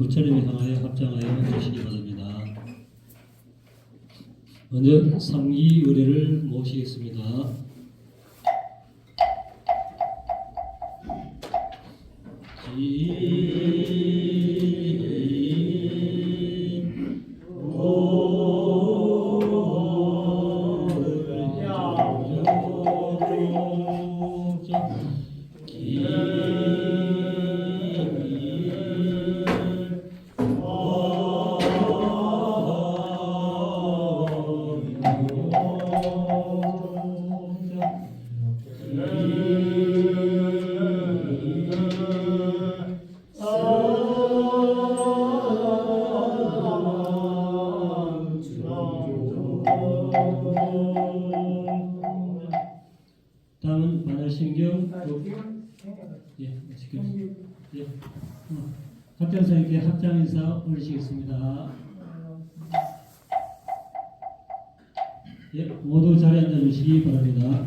부처님을 향하여 합장하여 주시기 바랍니다. 먼저 상기 의례를 모시겠습니다. 다음은 반야신경 합장사님께 합장 인사 올리시겠습니다. 모두 자리에 앉아주시기 바랍니다.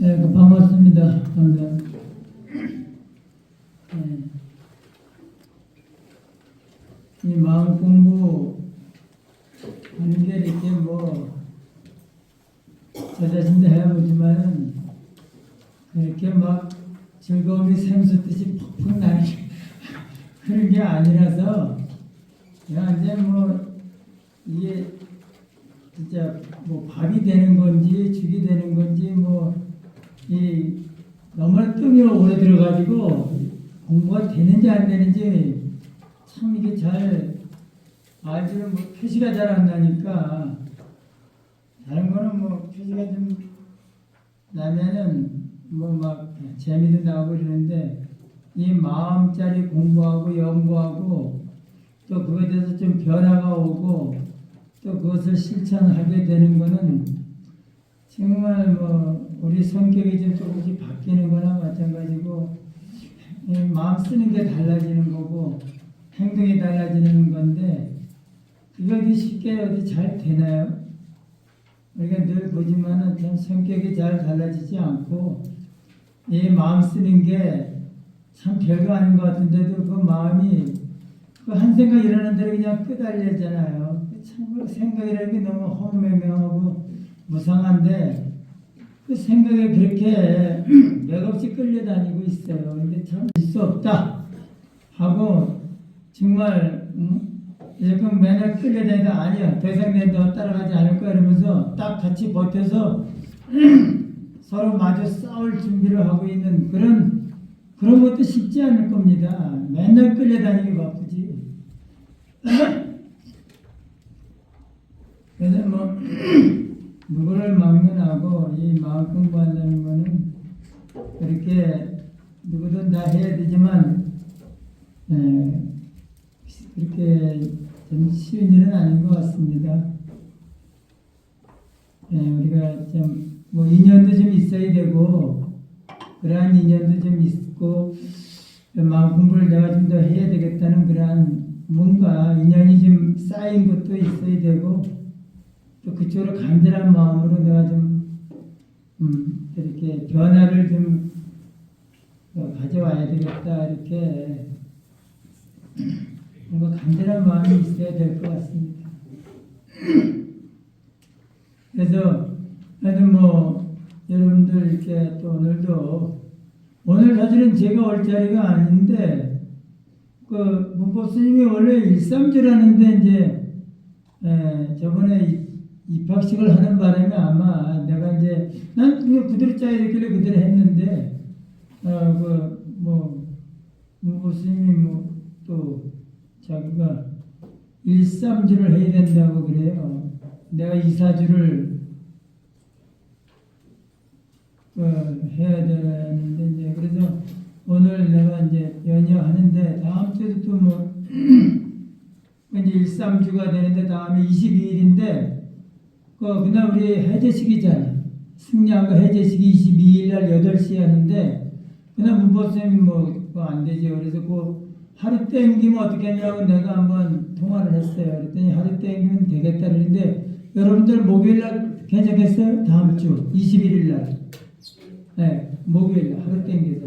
네, 반갑습니다. 감사합니다. 이 마음 공부 하는 게 이렇게 저 자신도 해보지만은 그렇게 막 즐거움이 샘솟듯이 퍽퍽 나는 그런 게 아니라서 그냥 이제 이게 진짜 밥이 되는 건지 죽이 되는 건지 너무 뜸이 오래 들어가지고 공부가 되는지 안 되는지 참 이게 잘 알지는 표시가 잘 안 나니까 다른 거는 표시가 좀 나면은 막 재미도 나고 이러는데 이 마음짜리 공부하고 연구하고 또 그거에 대해서 좀 변화가 오고 또 그것을 실천하게 되는 거는 정말 우리 성격이 좀 조금씩 바뀌는 거나 마찬가지고 마음 쓰는 게 달라지는 거고 행동이 달라지는 건데 그게 어디 쉽게 어디 잘 되나요? 우리가 늘 보지만은 참 성격이 잘 달라지지 않고 이 마음 쓰는 게 참 별거 아닌 것 같은데도 그 마음이 그 한 생각 일어나는 대로 그냥 끄달려잖아요. 참 그 생각이라는 게 너무 허무맹맹하고 무상한데 그 생각에 그렇게 맥없이 끌려다니고 있어요. 근데 참 일 수 없다 하고 정말 지금 맨날 끌려다니다 아니야 더 이상 너 따라가지 않을 거야 이러면서 딱 같이 버텨서 서로 마주 싸울 준비를 하고 있는 그런 것도 쉽지 않을 겁니다. 맨날 끌려다니기 바쁘지. 그래서 누구를 막론하고 이 마음 공부한다는 거는 그렇게 누구든 다 해야 되지만 그렇게 좀 쉬운 일은 아닌 것 같습니다. 우리가 좀 인연도 좀 있어야 되고 그러한 인연도 좀 있고 마음 공부를 내가 좀 더 해야 되겠다는 그러한 뭔가 인연이 좀 쌓인 것도 있어야 되고 또 그쪽으로 간절한 마음으로 내가 좀 이렇게 변화를 좀 가져와야 되겠다 이렇게 뭔가 간절한 마음이 있어야 될 것 같습니다. 그래서 하여튼 여러분들 이렇게 또 오늘 사실은 제가 올 자리가 아닌데 그 문법 스님이 원래 일삼주라는데 이제 저번에 입학식을 하는 바람에 아마 내가 이제 난 그냥 그대로 짜야 되길래 그대로 했는데 문법 스님이 또 자기가 일삼주를 해야 된다고 그래요. 내가 이사주를 해야 되는데 이제 그래서 연휴 하는데 다음 주도 또 뭐 이제 1~3주가 되는데 다음에 22일인데 그날 우리 해제식이잖아. 승리한거 해제식이 22일 날 8시에 하는데 그날 문보쌤이 뭐 안 되죠. 그래서 그 하루 땡기면 어떻게 하냐고 내가 한번 통화를 했어요. 그랬더니 하루 땡기면 되겠다 그랬는데 여러분들 목요일 날 괜찮겠어요? 다음 주 21일 날. 네, 목요일 날 하루 땡겨서.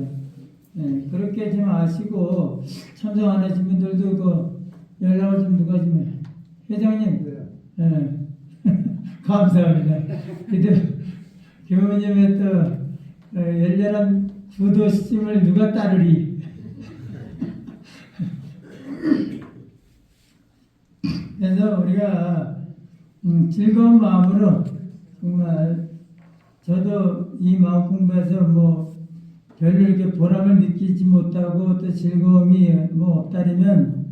네, 그렇게 좀 아시고 참석 안 하신 분들도 그 연락을 좀 누가 좀 해. 회장님. 네. 감사합니다. 그때 교우님의 또 열렬한 구도심을 누가 따르리. 그래서 우리가 즐거운 마음으로 정말 저도 이 마음 공부해서 뭐 별로 이렇게 보람을 느끼지 못하고 또 즐거움이 뭐 없다면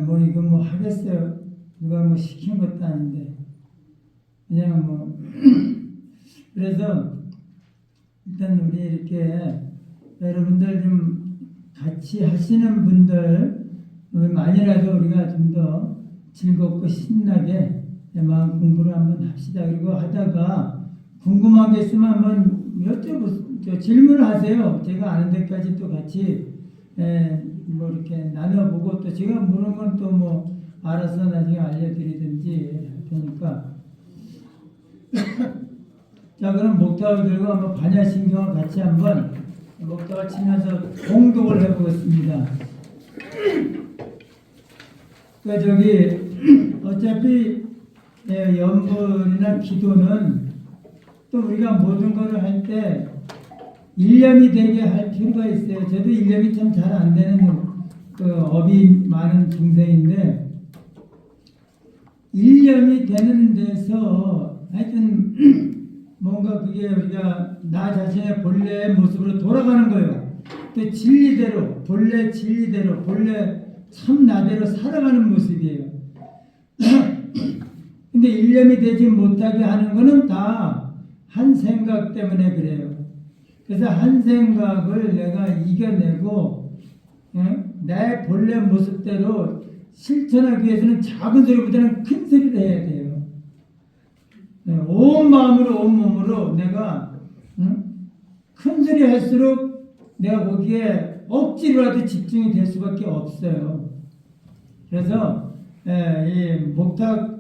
뭐 이거 뭐 하겠어요. 누가 뭐 시킨 것도 아닌데 그냥 뭐 그래서 일단 우리 이렇게 여러분들 좀 같이 하시는 분들 만이라도 우리가 좀 더 즐겁고 신나게 마음 공부를 한번 합시다. 그리고 하다가 궁금한 게 있으면 한번 여쭤보세요. 질문을 하세요. 제가 아는 데까지 또 같이 뭐 이렇게 나눠보고 또 제가 모르는 건 또 뭐 알아서 나중에 알려드리든지 할 테니까. 자, 그럼 목탁을 들고 한번 반야신경을 같이 한번 목탁을 치면서 공독을 해보겠습니다. 그 저기 어차피 연불이나 기도는 또 우리가 모든 것을 할 때 일념이 되게 할 필요가 있어요. 저도 일념이 참 잘 안 되는 그 업이 많은 중생인데 일념이 되는 데서 하여튼 뭔가 그게 우리가 나 자신의 본래의 모습으로 돌아가는 거예요. 또 진리대로 본래 진리대로 본래 참 나대로 살아가는 모습이에요. 근데 일념이 되지 못하게 하는 거는 다 한 생각 때문에 그래요. 그래서 한 생각을 내가 이겨내고 내 본래 모습대로 실천하기 위해서는 작은 소리보다는 큰 소리를 해야 돼요. 온 마음으로 온 몸으로 내가 큰 소리 할수록 내가 거기에 억지로라도 집중이 될 수밖에 없어요. 그래서 이 목탁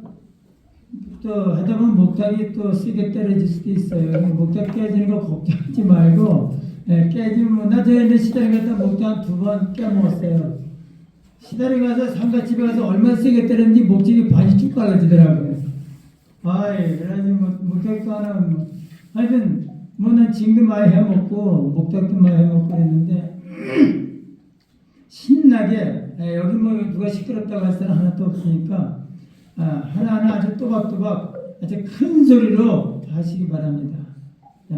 또 하다 보면 목탁이 또 세게 떨어질 수도 있어요. 목탁 깨지는 거 걱정하지 말고 깨지면 나 저희는 시다리 갔다 목탁 2번 깨먹었어요. 시다리 가서 상가집에 가서 얼마나 세게 때렸는지 목적이 반이 쭉 갈라지더라고요. 아이, 그래가지고 목탁도 하나 뭐 하여튼 뭐 난 징도 많이 해먹고 목탁도 많이 해먹고 그랬는데 신나게 여기 뭐 누가 시끄럽다고 할 사람 하나도 없으니까 하나하나 아주 또박또박 아주 큰 소리로 하시기 바랍니다. 자.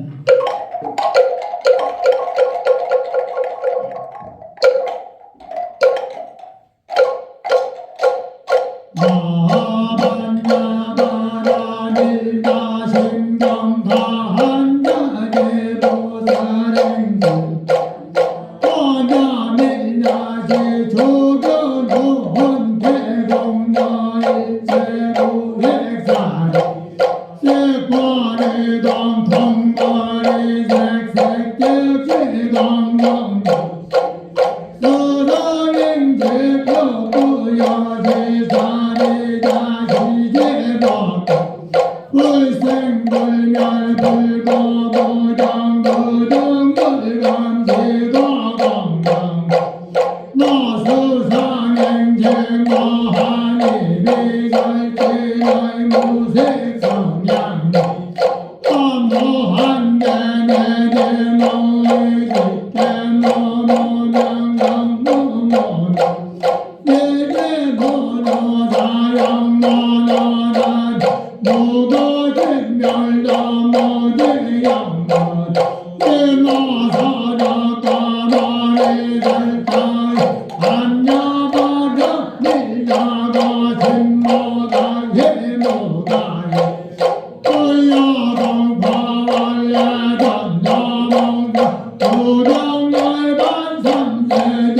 도령열반 삼세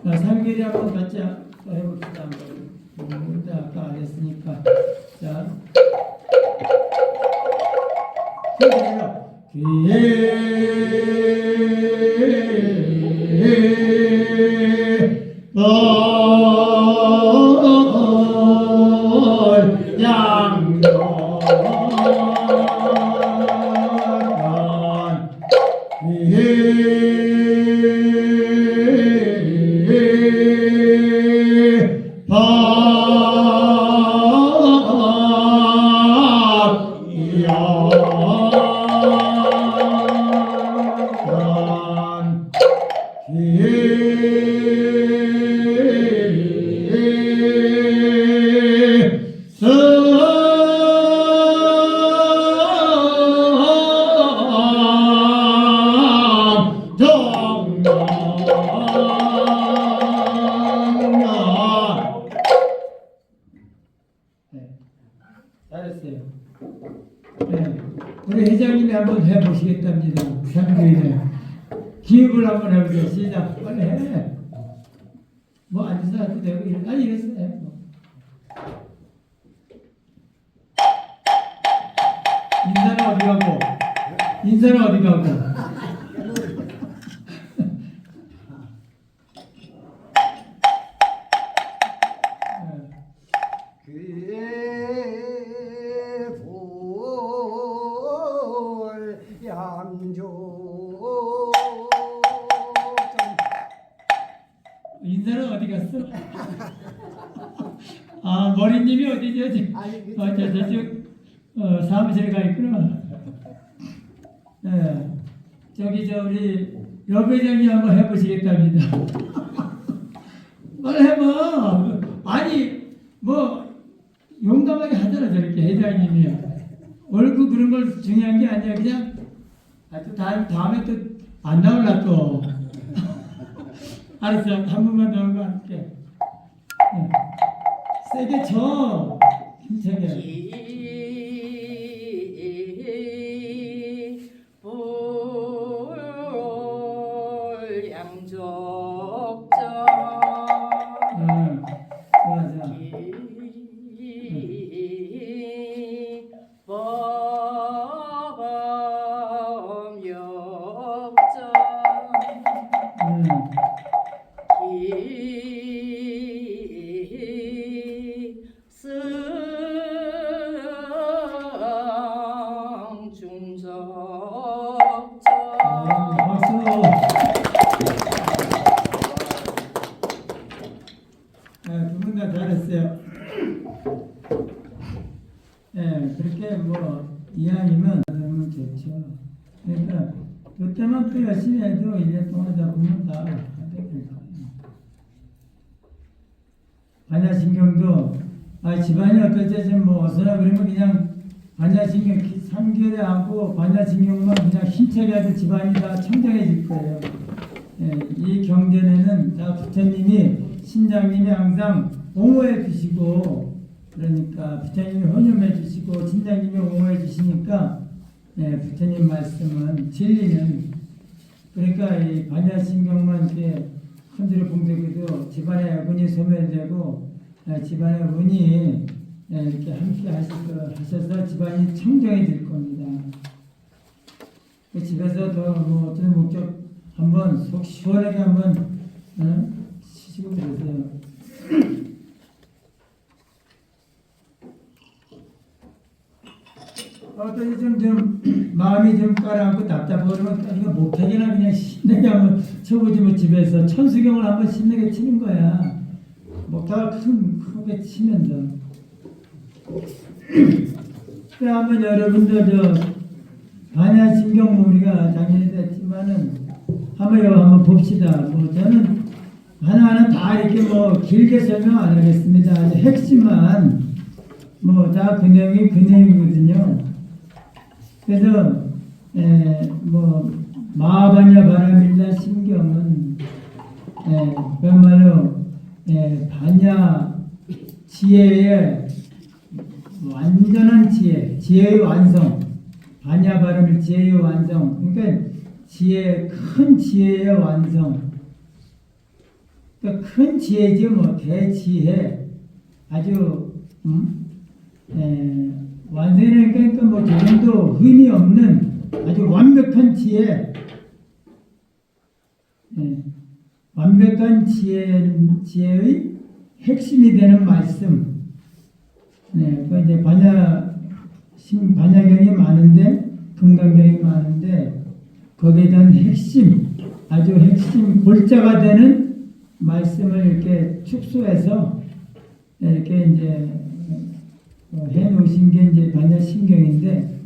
삼길이 한번 같이 해봅시다. 일단 아까 안 했으니까. 자, 잘했어요. 네. 우리 회장님이 한번 해보시겠답니다. 삼교일에 기획을 한번 해보세요. 시작. 빨리 해. 뭐 앉아서 해도 되고 이래서 해. 인사는 어디 가고? 인사는 어디 가고? 인사는 어디 갔어? 아, 머리님이 어디죠? 저쪽 사무실에 가 있구나. 네. 저기 우리 여 회장님 한번 해보시겠답니다. 빨리 해봐. 아니 뭐 용감하게 하잖아 저렇게 회장님이. 얼굴 그런 걸 중요한 게 아니야. 그냥 또 다음에 또 안 나올라 또. 알았어. 한 번만 더 하고 할게. 네. 세게 쳐. 힘차게. 잘했어요. 네, 그렇게 뭐 이왕이면 너무 좋죠. 그러니까 그때만 또 열심히 해도 1년 동안 잡으면 다 됩니다. 반야신경도 집안이 어떨지 뭐 어서나 그러면 그냥 반야신경 3개월에 하고 반야신경만 그냥 힘차게 해도 집안이 다 청정해질 거예요. 네, 이 경전에는 다 부처님이 신장님이 항상 옹호해 주시고 그러니까 부처님이 혼용해 주시고 신장님이 옹호해 주시니까 부처님 말씀은 진리는 그러니까 이 반야신경만 이렇게 흔들어 봉독해도 집안의 어근이 소멸되고 집안의 운이 이렇게 함께 하셔서 집안이 청정해질 겁니다. 집에서도 뭐 어떤 목적 한번 속 시원하게 한번 치시고 그러세요. 어떤 좀 마음이 좀 가라앉고 답답하고 그러면 이거 못하게나 그냥 신나게 한번 쳐보지 뭐 집에서 천수경을 한번 신나게 치는 거야. 못하가 크게 치면서. 그래 한번 여러분들 저 반야신경 우리가 작년에 했지만은 한번 봅시다. 뭐 저는 하나하나 다 이렇게 뭐 길게 설명 안 하겠습니다. 핵심만 뭐 다 그 내용이 그 내용이거든요. 그래서 뭐 마하반야 바라밀라 신경은 그야말로 반야 지혜의 완전한 지혜의 완성, 반야 바라밀 지혜의 완성. 그러니까 큰 지혜의 완성. 그러니까 큰 지혜죠, 뭐 대지혜. 아주 완성이라니까 그러니까 뭐 조금도 흠이 없는 아주 완벽한 지혜. 완벽한 지혜의 핵심이 되는 말씀. 그 이제 반야경이 많은데 금강경이 많은데 거기에 대한 핵심, 아주 핵심 골자가 되는 말씀을 이렇게 축소해서 이렇게 이제 해 놓으신 게 이제 반야신경인데,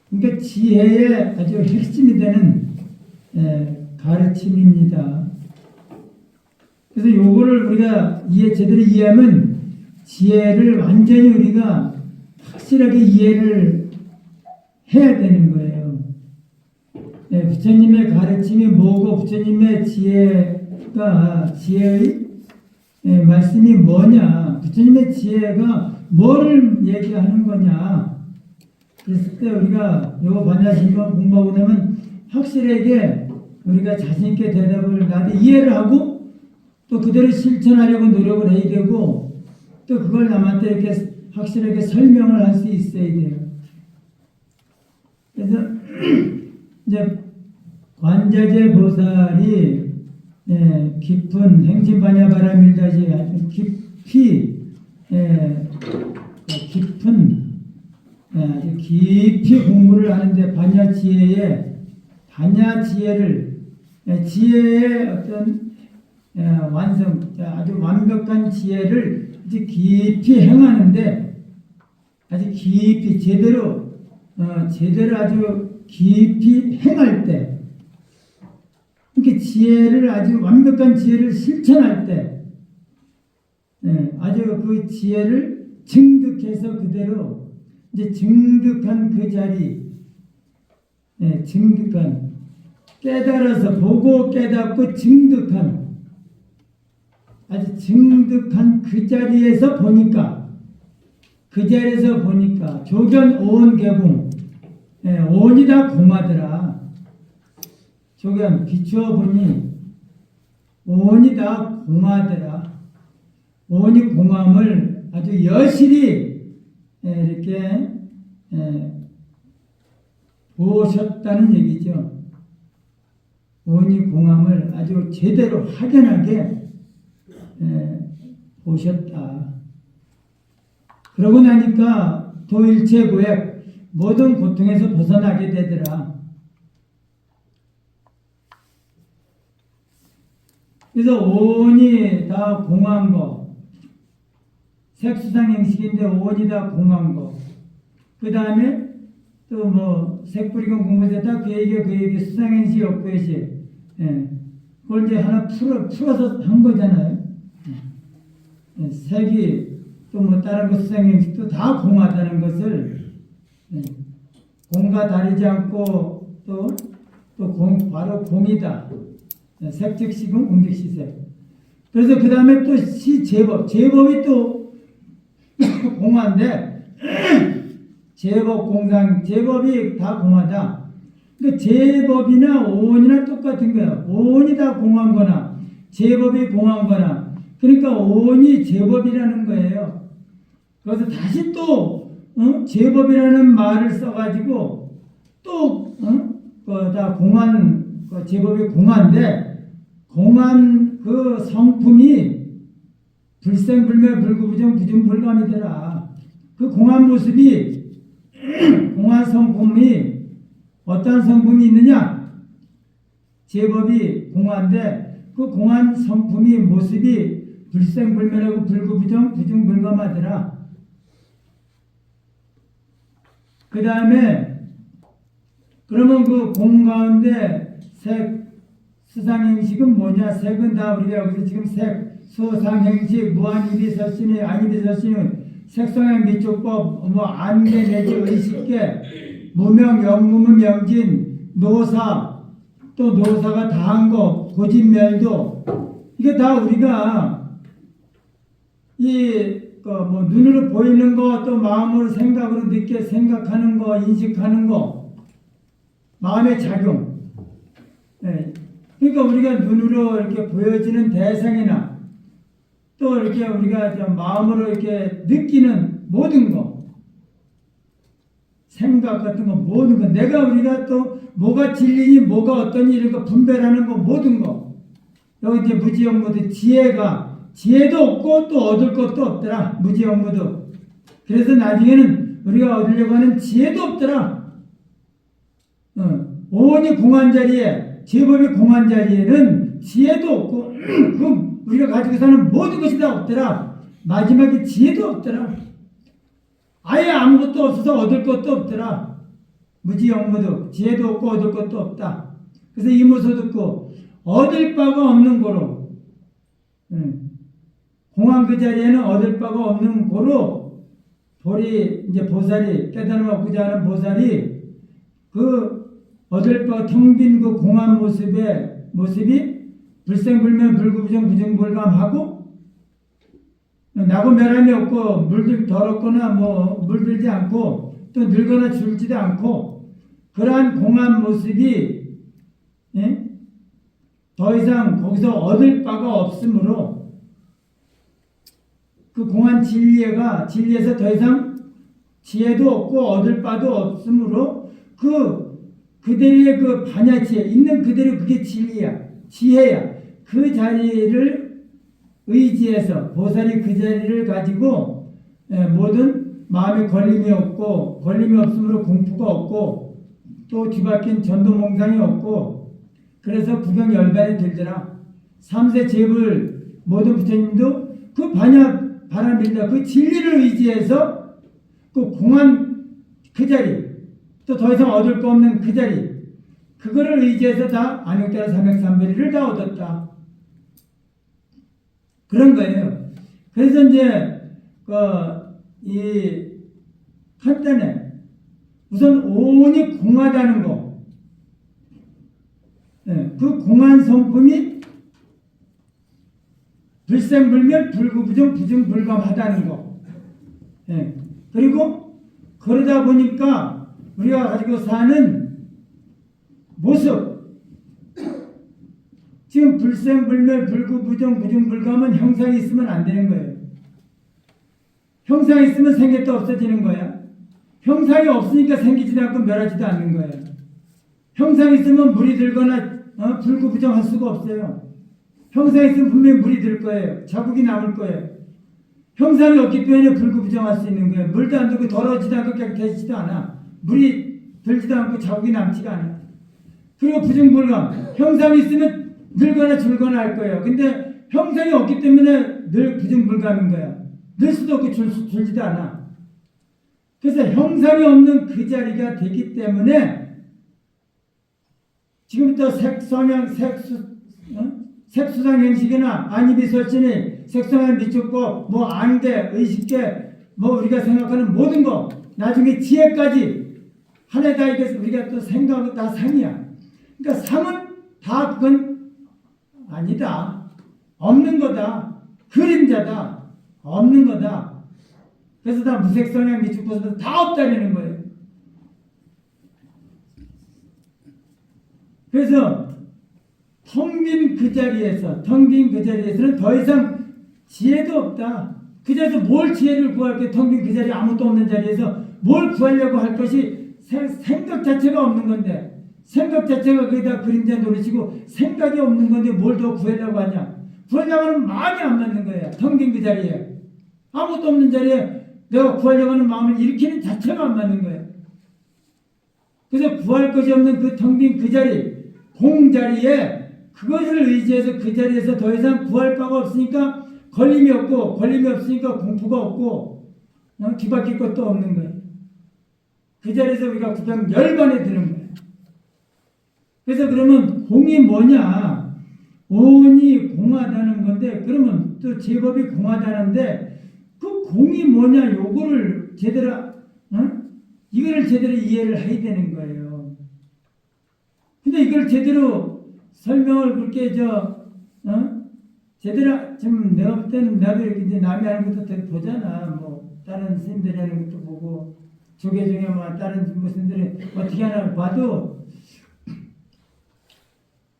그러니까 지혜의 아주 핵심이 되는 가르침입니다. 그래서 요거를 우리가 제대로 이해하면 지혜를 완전히 우리가 확실하게 이해를 해야 되는 거예요. 부처님의 가르침이 뭐고 부처님의 지혜의 말씀이 뭐냐, 부처님의 지혜가 뭐를 얘기하는 거냐. 그랬을 때 우리가 요 반야신경 공부하고 나면 확실하게 우리가 자신있게 대답을 나도 이해를 하고 또 그대로 실천하려고 노력을 해야 되고 또 그걸 남한테 이렇게 확실하게 설명을 할 수 있어야 돼요. 그래서 이제 관자재 보살이 깊은 행진반야바라밀다시 아주 아주 깊이 공부를 하는데 지혜의 어떤 완성, 아주 완벽한 지혜를 이제 깊이 행하는데 아주 깊이 제대로 아주 깊이 행할 때, 이렇게 지혜를 아주 완벽한 지혜를 실천할 때, 아주 그 지혜를 증득해서 그대로 이제 증득한 그 자리, 증득한, 깨달아서 보고 깨닫고 증득한, 아주 증득한 그 자리에서 보니까 조견 오온 개공, 오온이 다 공하더라. 조견 비추어 보니 오온이 다 공하더라. 오온이 공함을 아주 여실히 이렇게 보셨다는 얘기죠. 오온이 공함을 아주 제대로 확연하게 보셨다. 그러고 나니까 도일체고액 모든 고통에서 벗어나게 되더라. 그래서 오온이 다 공한 거, 색수상행식인데 오온이 다 공한 거, 그 다음에 또 뭐 색불이건 공부에다 그 얘기 수상행식 역구행식, 그걸 이제 하나 풀어서 한 거잖아요. 색이 또 뭐 다른 거 수상행식도 다 공하다는 것을, 공과 다르지 않고 또 바로 공이다. 색즉시공 공즉시색. 그래서 그 다음에 또 제법이 또 공한데 제법이 다 공하다. 그러니까 제법이나 오온이나 똑같은 거야. 오온이 다 공한 거나 제법이 공한 거나, 그러니까 오온이 제법이라는 거예요. 그래서 다시 또 제법이라는 말을 써가지고 또 다 공한, 제법이 공한데 공한 그 성품이 불생불멸 불구부정 부중불감이더라. 그 공한 모습이 공안 성품이 어떤 성품이 있느냐? 제법이 공안인데 그 공안 성품이 모습이 불생불멸하고 불구부정 부중불감하더라. 그 다음에 그러면 그 공 가운데 색 수상행식은 뭐냐? 색은 다 우리가 여기서 지금 색, 수상행식, 무한이비설신이 아니비설신은 색성행 미촉법, 뭐 안개 내지 의식계, 무명, 영무문, 명진, 노사, 또 노사가 다한 거, 고진멸도 이게 다 우리가 뭐 눈으로 보이는 거, 또 마음으로 생각으로 느껴 생각하는 거, 인식하는 거, 마음의 작용. 예. 그러니까 우리가 눈으로 이렇게 보여지는 대상이나 또 이렇게 우리가 좀 마음으로 이렇게 느끼는 모든 거, 생각 같은 거, 모든 거, 내가 우리가 또 뭐가 진리니 뭐가 어떠니 이런 거 분별하는 거, 모든 거. 여기 이제 무지영무도 지혜도 없고 또 얻을 것도 없더라. 무지영무도. 그래서 나중에는 우리가 얻으려고 하는 지혜도 없더라. 오온이 공한 자리에, 제법의 공한 자리에는 지혜도 없고 그 우리가 가지고 사는 모든 것이 다 없더라. 마지막에 지혜도 없더라. 아예 아무것도 없어서 얻을 것도 없더라. 무지영무도 지혜도 없고 얻을 것도 없다. 그래서 이무소 듣고 얻을 바가 없는 고로, 공안 그 자리에는 얻을 바가 없는 고로 돌이 이제 보살이 깨달음 얻고자 하는 보살이 그 얻을 바 텅 빈 그 공안 모습이 불생불멸 불구부정 부정불감하고 나고 멸함이 없고 물들 더럽거나 뭐 물들지 않고 또 늙거나 줄지도 않고 그러한 공안 모습이 더 이상 거기서 얻을 바가 없으므로 그 공안 진리에서 더 이상 지혜도 없고 얻을 바도 없으므로 그대로의 그 반야지혜 있는 그대로 그게 진리야, 지혜야. 그 자리를 의지해서 보살이 그 자리를 가지고 모든 마음에 걸림이 없으므로 공포가 없고 또 뒤바뀐 전도몽상이 없고 그래서 구경 열반에 들더라. 3세 제불 모든 부처님도 그 바람일다 그 진리를 의지해서 그 공안 그 자리 또 더 이상 얻을 거 없는 그 자리 그거를 의지해서 다 안욕대라 삼백삼별이를 다 얻었다. 그런 거예요. 그래서 이제 이 한단에 우선 온이 공하다는 거, 그 공한 성품이 불생불멸 불구부정 부정불감하다는 거. 그리고 그러다 보니까 우리가 가지고 사는 모습, 지금 불생불멸 불구부정 부정불감은 형상이 있으면 안 되는 거예요. 형상이 있으면 생겼다 없어지는 거야. 형상이 없으니까 생기지도 않고 멸하지도 않는 거예요. 형상이 있으면 물이 들거나 불구부정할 수가 없어요. 형상이 있으면 분명히 물이 들 거예요. 자국이 남을 거예요. 형상이 없기 때문에 불구부정할 수 있는 거예요. 물도 안 들고 더러워지도 않고 깨끗해지지도 않아. 물이 들지도 않고 자국이 남지가 않아. 그리고 부정불감. 형상이 있으면 늙거나 줄거나 할 거예요. 근데 형상이 없기 때문에 늘 부정불감인 거야. 늘 수도 없고 줄지도 않아. 그래서 형상이 없는 그 자리가 되기 때문에 지금부터 색수상행식이나 안이비설신이 색성한 미축법, 뭐 안개, 의식계, 뭐 우리가 생각하는 모든 거, 나중에 지혜까지 하나에 다 이게 우리가 또 생각은 다 상이야. 그러니까 상은 다 그건 아니다. 없는 거다. 그림자다. 없는 거다. 그래서 다 무색성향 미축법도 다 없다는 거예요. 그래서 텅 빈 그 자리에서는 더 이상 지혜도 없다. 그 자리에서 뭘 지혜를 구할 게 텅 빈 그 자리에 아무것도 없는 자리에서 뭘 구하려고 할 것이 생각 자체가 없는 건데 생각 자체가 거기다 그림자 노릇이고 생각이 없는 건데 뭘 더 구하려고 하냐. 구하려고 하면 마음이 안 맞는 거예요. 텅 빈 그 자리에. 아무것도 없는 자리에 내가 구하려고 하는 마음을 일으키는 자체가 안 맞는 거예요. 그래서 구할 것이 없는 그 텅 빈 그 자리, 공자리에 그것을 의지해서 그 자리에서 더 이상 구할 바가 없으니까 걸림이 없고, 걸림이 없으니까 공포가 없고, 뒤바뀔 것도 없는 거예요. 그 자리에서 우리가 구경 10번에 드는 거예요. 그래서 그러면 공이 뭐냐? 온이 공하다는 건데, 그러면 또 제법이 공하다는데, 그 공이 뭐냐? 요거를 제대로, 이거를 제대로 이해를 해야 되는 거예요. 근데 이걸 제대로 설명을 그렇게 제대로 지금 내가 볼 때는 나도 이렇게 이제 남이 하는 것도 되게 보잖아. 뭐 다른 스님들이 하는 것도 보고 조계 중에 뭐 다른 스님들이 어떻게 하나 봐도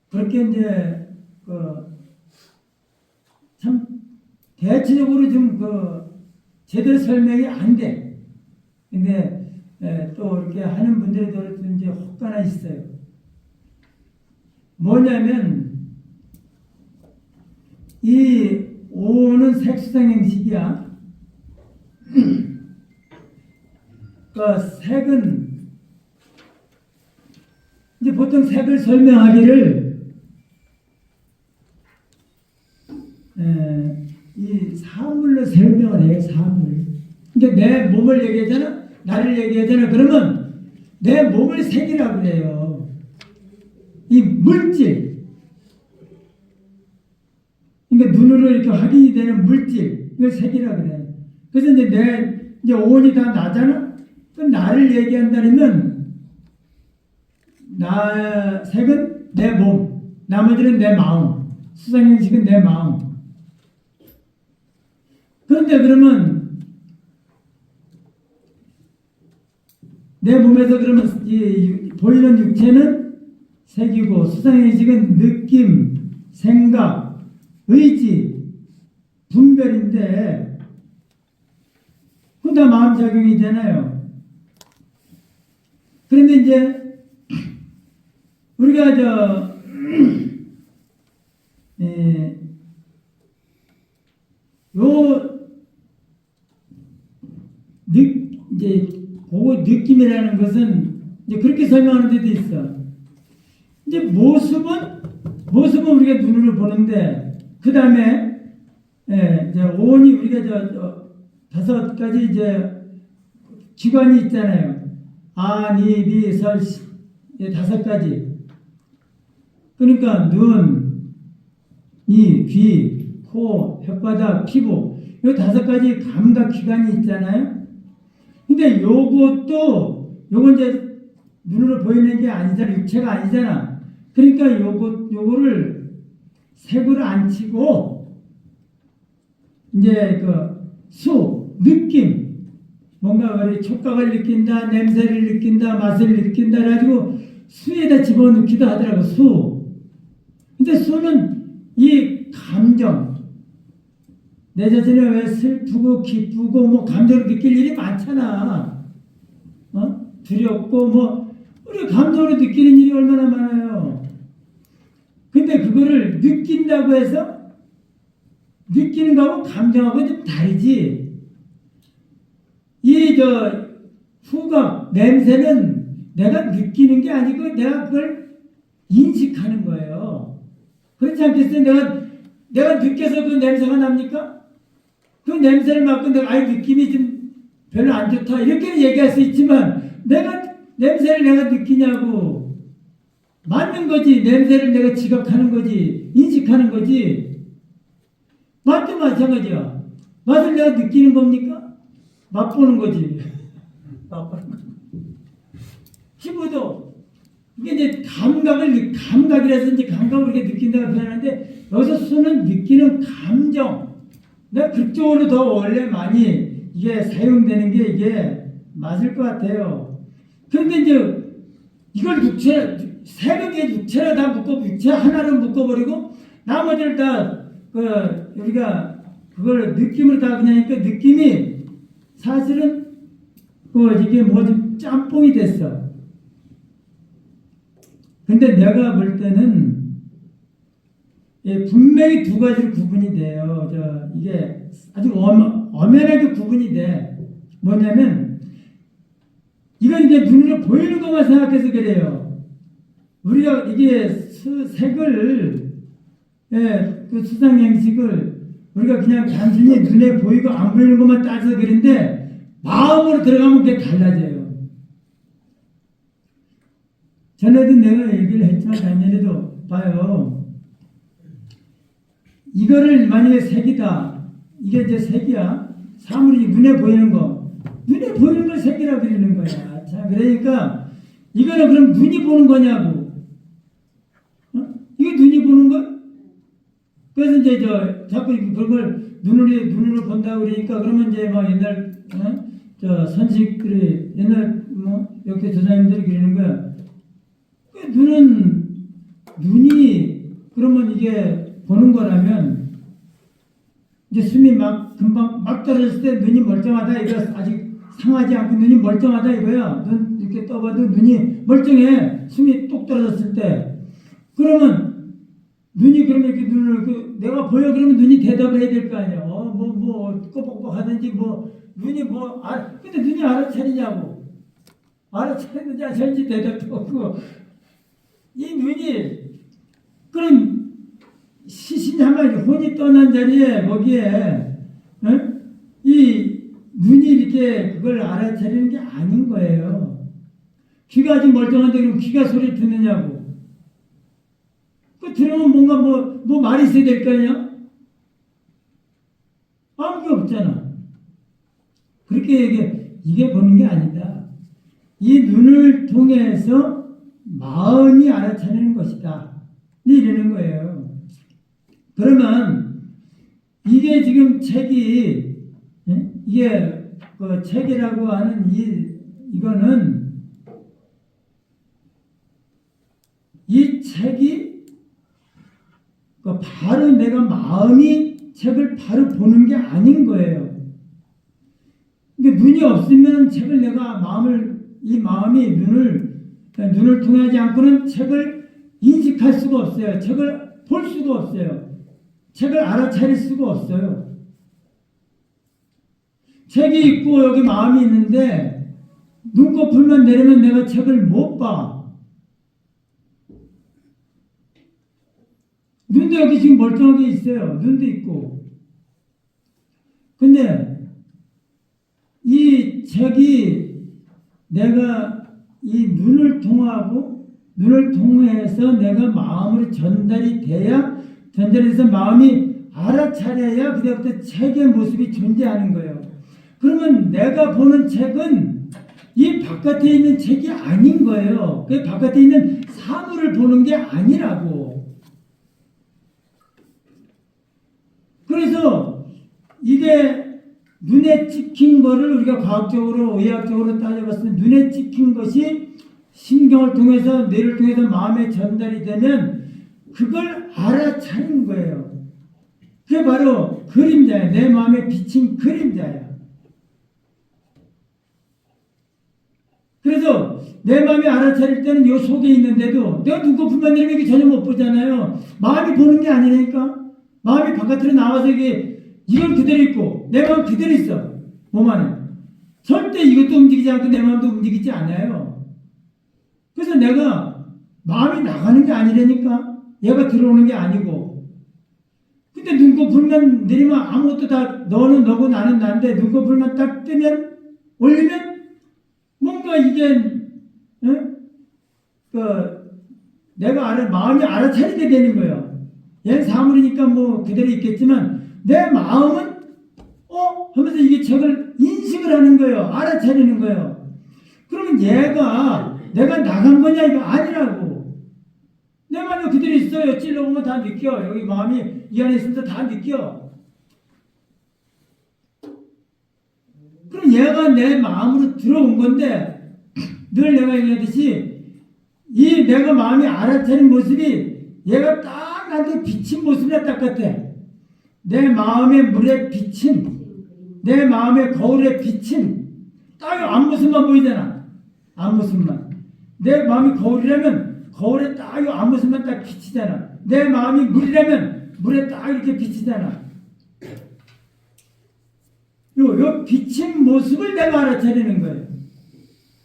그렇게 이제 참 대체적으로 좀 제대로 설명이 안 돼. 근데 또 이렇게 하는 분들도 이제 혹가나 있어요. 뭐냐면 이 오는 색수상행식이야. 그 색은 이제 보통 색을 설명하기를 이 사물로 설명을 해요. 사물. 그러니까 내 몸을 얘기하잖아. 나를 얘기하잖아. 그러면 내 몸을 색이라고 그래요. 이 물질. 그러니까 눈으로 이렇게 확인이 되는 물질. 이걸 색이라고 그래요. 그래서 이제 온이 다 나잖아. 그 나를 얘기한다면 색은 내 몸, 나머지는 내 마음, 수상행식은 내 마음. 그런데 그러면 내 몸에서 그러면 이 보이는 육체는 색이고 수상행식은 느낌, 생각, 의지, 분별인데 그건 다 마음작용이잖아요. 그런데 이제 우리가 이제 그 느낌이라는 것은 이제 그렇게 설명하는 데도 있어. 이제 모습은 우리가 눈으로 보는데 그 다음에 이제 온이 우리가 5가지 이제 기관이 있잖아요. 아, 니, 비, 설, 시 5가지. 그러니까 눈, 이, 귀, 코, 혓바닥, 피부 이 5가지 감각 기관이 있잖아요. 근데 요건 이제 눈으로 보이는 게 아니잖아. 육체가 아니잖아. 그러니까 요거를 색으로 안 치고 이제 느낌, 뭔가 우리 촉각을 느낀다, 냄새를 느낀다, 맛을 느낀다 해가지고 수에다 집어넣기도 하더라고. 수. 근데 수는 이 감정, 내 자신이 왜 슬프고 기쁘고 뭐 감정을 느낄 일이 많잖아. 두렵고 뭐 우리 감정으로 느끼는 일이 얼마나 많아요. 근데 그거를 느낀다고 해서 느끼는 거하고 감정하고 좀 다르지. 후각, 냄새는 내가 느끼는 게 아니고 내가 그걸 인식하는 거예요. 그렇지 않겠어요? 내가 느껴서 그 냄새가 납니까? 그 냄새를 맡고 내가 느낌이 좀 별로 안 좋다 이렇게 얘기할 수 있지만 냄새를 내가 느끼냐고. 맞는 거지. 냄새를 내가 지각하는 거지. 인식하는 거지. 맛도 마찬가지야. 맛을 내가 느끼는 겁니까? 맛보는 거지. 맛보는 거. 피부도 이게 이제 감각이라서 이제 감각을 이렇게 느낀다고 표현하는데 여기서 수는 느끼는 감정. 내가 그쪽으로 더 원래 많이 이게 사용되는 게 이게 맞을 것 같아요. 그런데 이제 이걸 색은 육체를 다 육체 하나를 묶어버리고 나머지를 다 우리가 그걸 느낌을 다 그냥 하니까 느낌이 사실은 이게 뭐 좀 짬뽕이 됐어. 근데 내가 볼 때는 분명히 2가지로 구분이 돼요. 이게 아주 엄연하게 구분이 돼. 뭐냐면 이건 이제 눈으로 보이는 것만 생각해서 그래요. 우리가 이게 색을 그 수상 양식을 우리가 그냥 단순히 눈에 보이고 안 보이는 것만 따져서 그런데 마음으로 들어가면 그게 달라져요. 전에도 내가 얘기를 했지만 작년에도 봐요. 이거를 만약에 색이다. 이게 이제 색이야. 사물이 눈에 보이는 거. 눈에 보이는 걸 색이라고 그러는 거야. 자, 그러니까 이거는 그럼 눈이 보는 거냐고. 이게 눈이 보는 거? 그래서 이제 자꾸 그런 걸 눈으로 본다고 그러니까 그러면 이제 막 옛날 선식들이 옛날 역대 조상님들이 그러는 거야. 눈이 그러면 이게 보는 거라면 이제 숨이 막 금방 막 떨어졌을 때 눈이 멀쩡하다 이거 아직 상하지 않고 눈이 멀쩡하다 이거야. 눈 이렇게 떠봐도 눈이 멀쩡해. 숨이 뚝 떨어졌을 때 그러면 눈이 그러면 이렇게 눈을 내가 보여 그러면 눈이 대답을 해야 될 거 아니야. 꼬박꼬박 하든지 눈이 근데 눈이 알아차리냐고. 알아차리는지 안 차리는지 대답도 없고 이 눈이 그럼 시신이 한마디 혼이 떠난 자리에 거기에 이 눈이 이렇게 그걸 알아차리는 게 아닌 거예요. 귀가 아직 멀쩡한데 그럼 귀가 소리 듣느냐고. 그 들으면 뭔가 뭐 말이 있어야 될 거 아니야? 아무 게 없잖아. 그렇게 이게 보는 게 아니다. 이 눈을 통해서 마음이 알아차리는 것이다. 이러는 거예요. 그러면 이게 지금 책이 이게 그 책이라고 하는 이거는 이 책이 바로 내가 마음이 책을 바로 보는 게 아닌 거예요. 그러니까 눈이 없으면 책을 내가 이 마음이 눈을 통하지 않고는 책을 인식할 수가 없어요. 책을 볼 수가 없어요. 책을 알아차릴 수가 없어요. 책이 있고 여기 마음이 있는데 눈꺼풀만 내리면 내가 책을 못 봐. 눈도 여기 지금 멀쩡하게 있어요. 눈도 있고. 근데 이 책이 내가 이 눈을 통해서 내가 마음으로 전달이 돼서 마음이 알아차려야 그때부터 책의 모습이 존재하는 거예요. 그러면 내가 보는 책은 이 바깥에 있는 책이 아닌 거예요. 그 바깥에 있는 사물을 보는 게 아니라고. 그래서 이게 눈에 찍힌 거를 우리가 과학적으로 의학적으로 따져봤을 때 눈에 찍힌 것이 신경을 통해서 뇌를 통해서 마음에 전달이 되면 그걸 알아차리는 거예요. 그게 바로 그림자야. 내 마음에 비친 그림자야. 그래서 내 마음이 알아차릴 때는 요 속에 있는데도 내가 눈꺼풀만 내리면 이게 전혀 못 보잖아요. 마음이 보는 게 아니라니까. 마음이 바깥으로 나와서 이건 그대로 있고 내 마음 그대로 있어. 몸 안에. 절대 이것도 움직이지 않고 내 마음도 움직이지 않아요. 그래서 내가 마음이 나가는 게 아니라니까. 얘가 들어오는 게 아니고. 근데 눈꺼풀만 내리면 아무것도 다 너는 너고 나는 나인데 눈꺼풀만 딱 뜨면 올리면 뭔가 이게 내가 마음이 알아차리게 되는 거예요. 얘는 사물이니까 뭐 그대로 있겠지만 내 마음은 하면서 이게 책을 인식을 하는 거예요. 알아차리는 거예요. 그러면 얘가 내가 나간 거냐 이거 아니라고. 내 마음이 그대로 있어요. 찔러보면 다 느껴. 여기 마음이 이 안에 있으면서 다 느껴. 그럼 얘가 내 마음으로 들어온 건데 늘 내가 얘기하듯이 이 내가 마음이 알아차린 모습이 얘가 딱 나한테 비친 모습이랑 똑같아. 내 마음의 물에 비친, 내 마음의 거울에 비친 딱 앞모습만 보이잖아. 앞모습만. 내 마음이 거울이라면 거울에 딱 앞모습만 딱 비치잖아. 내 마음이 물이라면 물에 딱 이렇게 비치잖아. 요 비친 모습을 내가 알아차리는 거예요.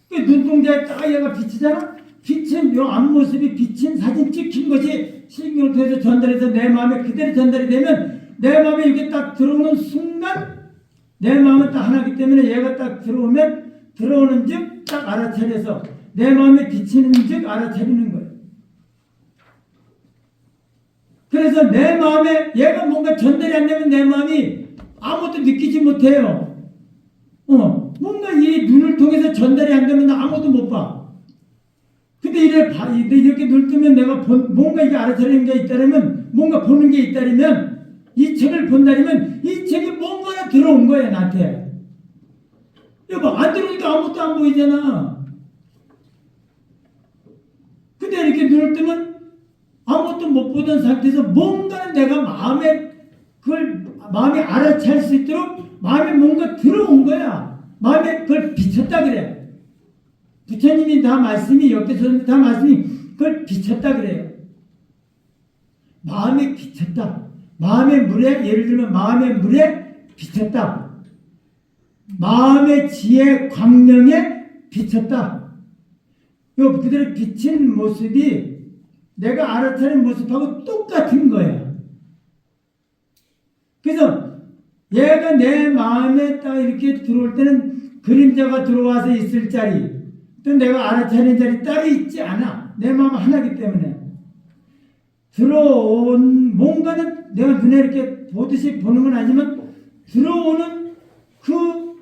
그 눈동자에 딱 얘가 비치잖아. 비친 요 앞모습이 비친 사진 찍힌 것이 신경을 통해서 전달해서 내 마음에 그대로 전달이 되면 내 마음에 이게 딱 들어오는 순간 내 마음은 딱 하나이기 때문에 얘가 딱 들어오면 들어오는 즉 딱 알아차려서 내 마음에 비치는 즉 알아차리는 거예요. 그래서 내 마음에 얘가 뭔가 전달이 안 되면 내 마음이 아무것도 느끼지 못해요. 뭔가 이 눈을 통해서 전달이 안 되면 나 아무것도 못 봐. 근데 이렇게 눈을 뜨면 내가 뭔가 이게 알아차리는 게 있다면 뭔가 보는 게 있다면 이 책을 본다면 이 책이 뭔가가 들어온 거야 나한테. 여보 안 들어오니까 아무것도 안 보이잖아. 근데 이렇게 눈을 뜨면 아무것도 못 보던 상태에서 뭔가는 내가 마음이 알아챌 수 있도록 마음에 뭔가 들어온 거야. 마음에 그걸 비쳤다 그래. 부처님이 다 말씀이 역대서는 다 말씀이 그걸 비쳤다 그래요. 마음에 비쳤다. 마음의 물에 예를 들면 마음의 물에 비쳤다. 마음의 지혜 광명에 비쳤다. 요 그대로 비친 모습이 내가 알아차린 모습하고 똑같은 거야. 그래서 얘가 내 마음에 딱 이렇게 들어올 때는 그림자가 들어와서 있을 자리 또 내가 알아차린 자리 따로 있지 않아. 내 마음 하나이기 때문에 들어온 뭔가는 내가 눈에 이렇게 보듯이 보는 건 아니지만 들어오는 그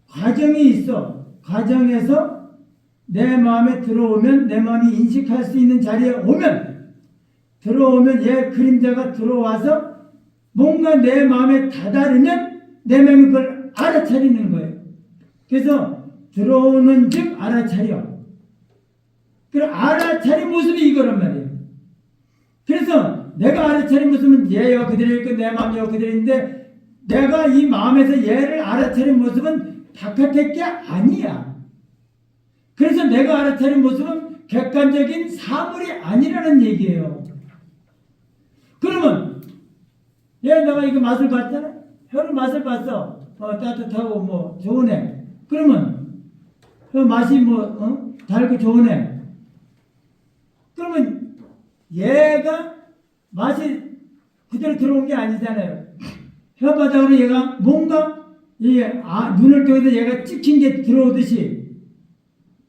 과정이 있어. 과정에서 내 마음에 들어오면 내 마음이 인식할 수 있는 자리에 오면 들어오면 얘 그림자가 들어와서 뭔가 내 마음에 다다르면 내 마음이 그걸 알아차리는 거예요. 그래서 들어오는 즉 알아차려. 그럼 알아차린 모습이 이거란 말이에요. 그래서 내가 알아차린 모습은 얘가 그대로 있고 내 마음이 그대로인데 내가 이 마음에서 얘를 알아차린 모습은 바깥의 게 아니야. 그래서 내가 알아차린 모습은 객관적인 사물이 아니라는 얘기예요. 그러면 내가 이거 맛을 봤잖아. 혀를 맛을 봤어. 따뜻하고 뭐 좋으네. 그러면 그 맛이 달고 좋으네. 그러면 얘가 맛이 그대로 들어온 게 아니잖아요. 혀바닥으로 얘가 뭔가 눈을 통해서 얘가 찍힌 게 들어오듯이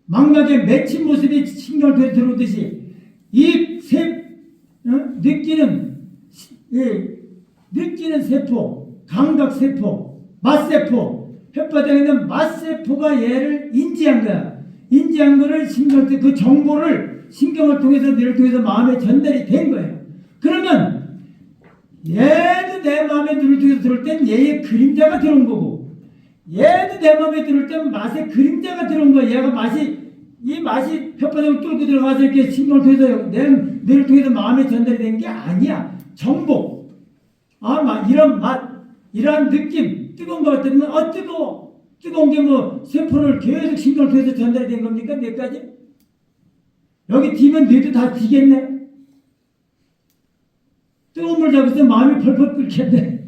망각에 맺힌 모습이 신경을 통해 들어오듯이 느끼는 세포, 감각세포, 맛세포, 혓바닥에 있는 맛세포가 얘를 인지한 거야. 인지한 거를 그 정보를 신경을 통해서 뇌를 통해서 마음에 전달이 된 거예요. 그러면 얘도 내 마음에 눈을 통해서 들어올 땐 얘의 그림자가 들어온 거고 얘도 내 마음에 들어올 땐 맛의 그림자가 들어온 거야. 얘가 이 맛이 혓바닥을 뚫고 들어가서 이렇게 신경을 통해서 뇌를 통해서 마음에 전달이 된 게 아니야. 정보. 이런 맛, 이러한 느낌, 뜨거운 것 같으면, 뜨거워. 뜨거운 게 세포를 계속 신경을 통해서 전달이 된 겁니까? 뇌까지? 여기 뒤면 뇌도 다 뒤겠네? 뜨거운 물 잡아서 마음이 펄펄 끓겠네?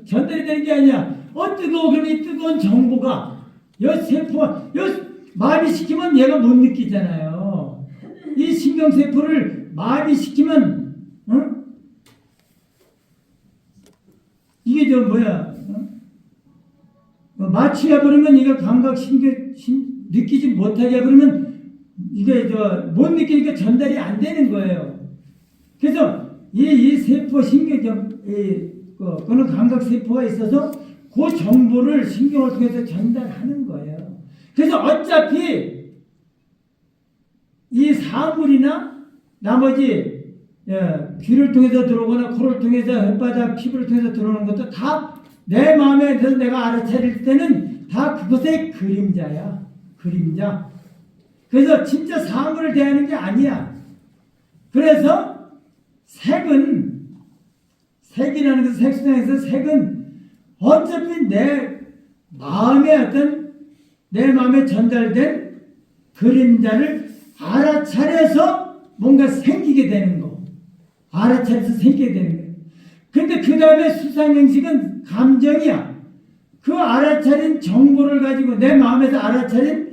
전달이 되는 게 아니야. 뜨거워. 그러면 이 뜨거운 정보가, 마음이 시키면 얘가 못 느끼잖아요. 이 신경세포를 마음이 시키면, 이게 마취 해버리면 이거 느끼지 못하게 해버리면 이게 못 느끼니까 전달이 안 되는 거예요. 그래서 이 세포 그는 감각세포가 있어서 그 정보를 신경을 통해서 전달하는 거예요. 그래서 어차피 이 사물이나 나머지 귀를 통해서 들어오거나 코를 통해서 혓바닥, 피부를 통해서 들어오는 것도 다 내 마음에 대해서 내가 알아차릴 때는 다 그것의 그림자야. 그림자. 그래서 진짜 사물을 대하는 게 아니야. 그래서 색이라는 것, 색수상에서 색은 어차피 내 마음에 내 마음에 전달된 그림자를 알아차려서 뭔가 생기게 되는 거. 알아차려서 생기게 되는 거예요. 근데 그 다음에 수상형식은 감정이야. 그 알아차린 정보를 가지고 내 마음에서 알아차린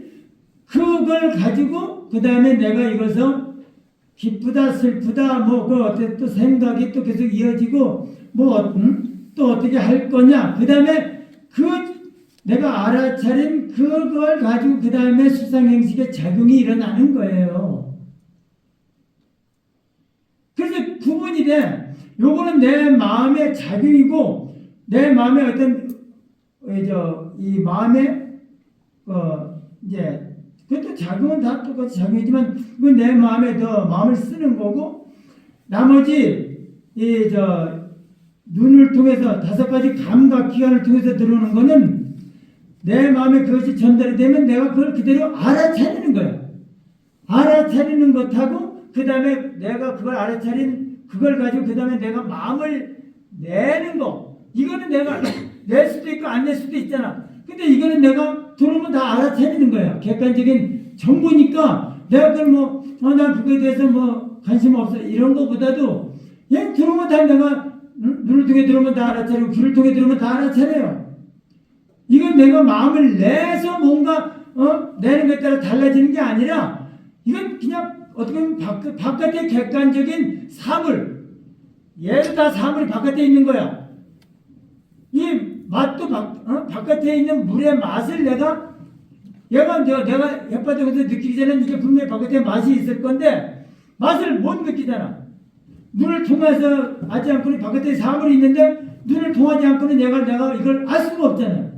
그걸 가지고 그 다음에 내가 이것을 기쁘다 슬프다 뭐 그 어때 또 생각이 또 계속 이어지고 뭐 또 어떻게 할 거냐 그 다음에 그 내가 알아차린 그걸 가지고 그 다음에 수상행식의 작용이 일어나는 거예요. 그래서 구분이 돼. 요거는 내 마음의 작용이고 내 마음의 어떤 이 마음의 이제 그것도 작용은 다 똑같이 작용이지만 그건 내 마음에 더 마음을 쓰는 거고 나머지 눈을 통해서 5가지 감각 기관을 통해서 들어오는 거는 내 마음에 그것이 전달이 되면 내가 그걸 그대로 알아차리는 거야. 알아차리는 것하고 그 다음에 내가 그걸 알아차린 그걸 가지고 그 다음에 내가 마음을 내는 거 이거는 내가 낼 수도 있고 안 낼 수도 있잖아. 근데 이거는 내가 들어오면 다 알아차리는 거야. 객관적인 정보니까 내가 그걸 난 그거에 대해서 관심 없어 이런 거보다도 얘 들어오면 다 내가 눈을 통해 들어오면 다 알아차리고 귀를 통해 들어오면 다 알아차려요. 이건 내가 마음을 내서 뭔가 내는 것에 따라 달라지는 게 아니라 이건 그냥 어떻게 보면 바깥의 객관적인 사물 얘도 다 사물이 바깥에 있는 거야. 이 맛도 바깥에 있는 물의 맛을 내가 햇바닥에서 느끼기 전에 이게 분명히 바깥에 맛이 있을 건데 맛을 못 느끼잖아. 눈을 통해서 하지 않고는 바깥에 사물이 있는데 눈을 통하지 않고는 내가 이걸 알 수가 없잖아요.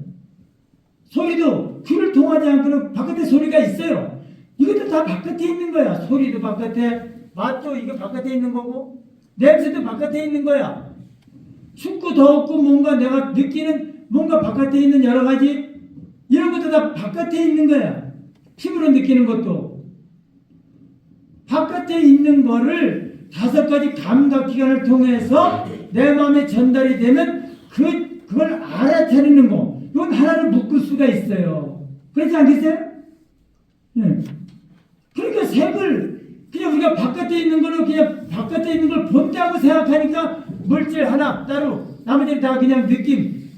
소리도 귀를 통하지 않고는 바깥에 소리가 있어요. 이것도 다 바깥에 있는 거야. 소리도 바깥에, 맛도 이게 바깥에 있는 거고 냄새도 바깥에 있는 거야. 춥고 더웠고 뭔가 내가 느끼는 뭔가 바깥에 있는 여러 가지 이런 것도 다 바깥에 있는 거야. 피부로 느끼는 것도 바깥에 있는 거를 5가지 감각기관을 통해서 내 마음에 전달이 되면 그걸 알아차리는 거. 이건 하나를 묶을 수가 있어요. 그렇지 않겠어요? 네. 그러니까 색을 그냥 우리가 바깥에 있는 거는 그냥 바깥에 있는 걸 본다고 생각하니까 물질 하나 따로 나머지는 다 그냥 느낌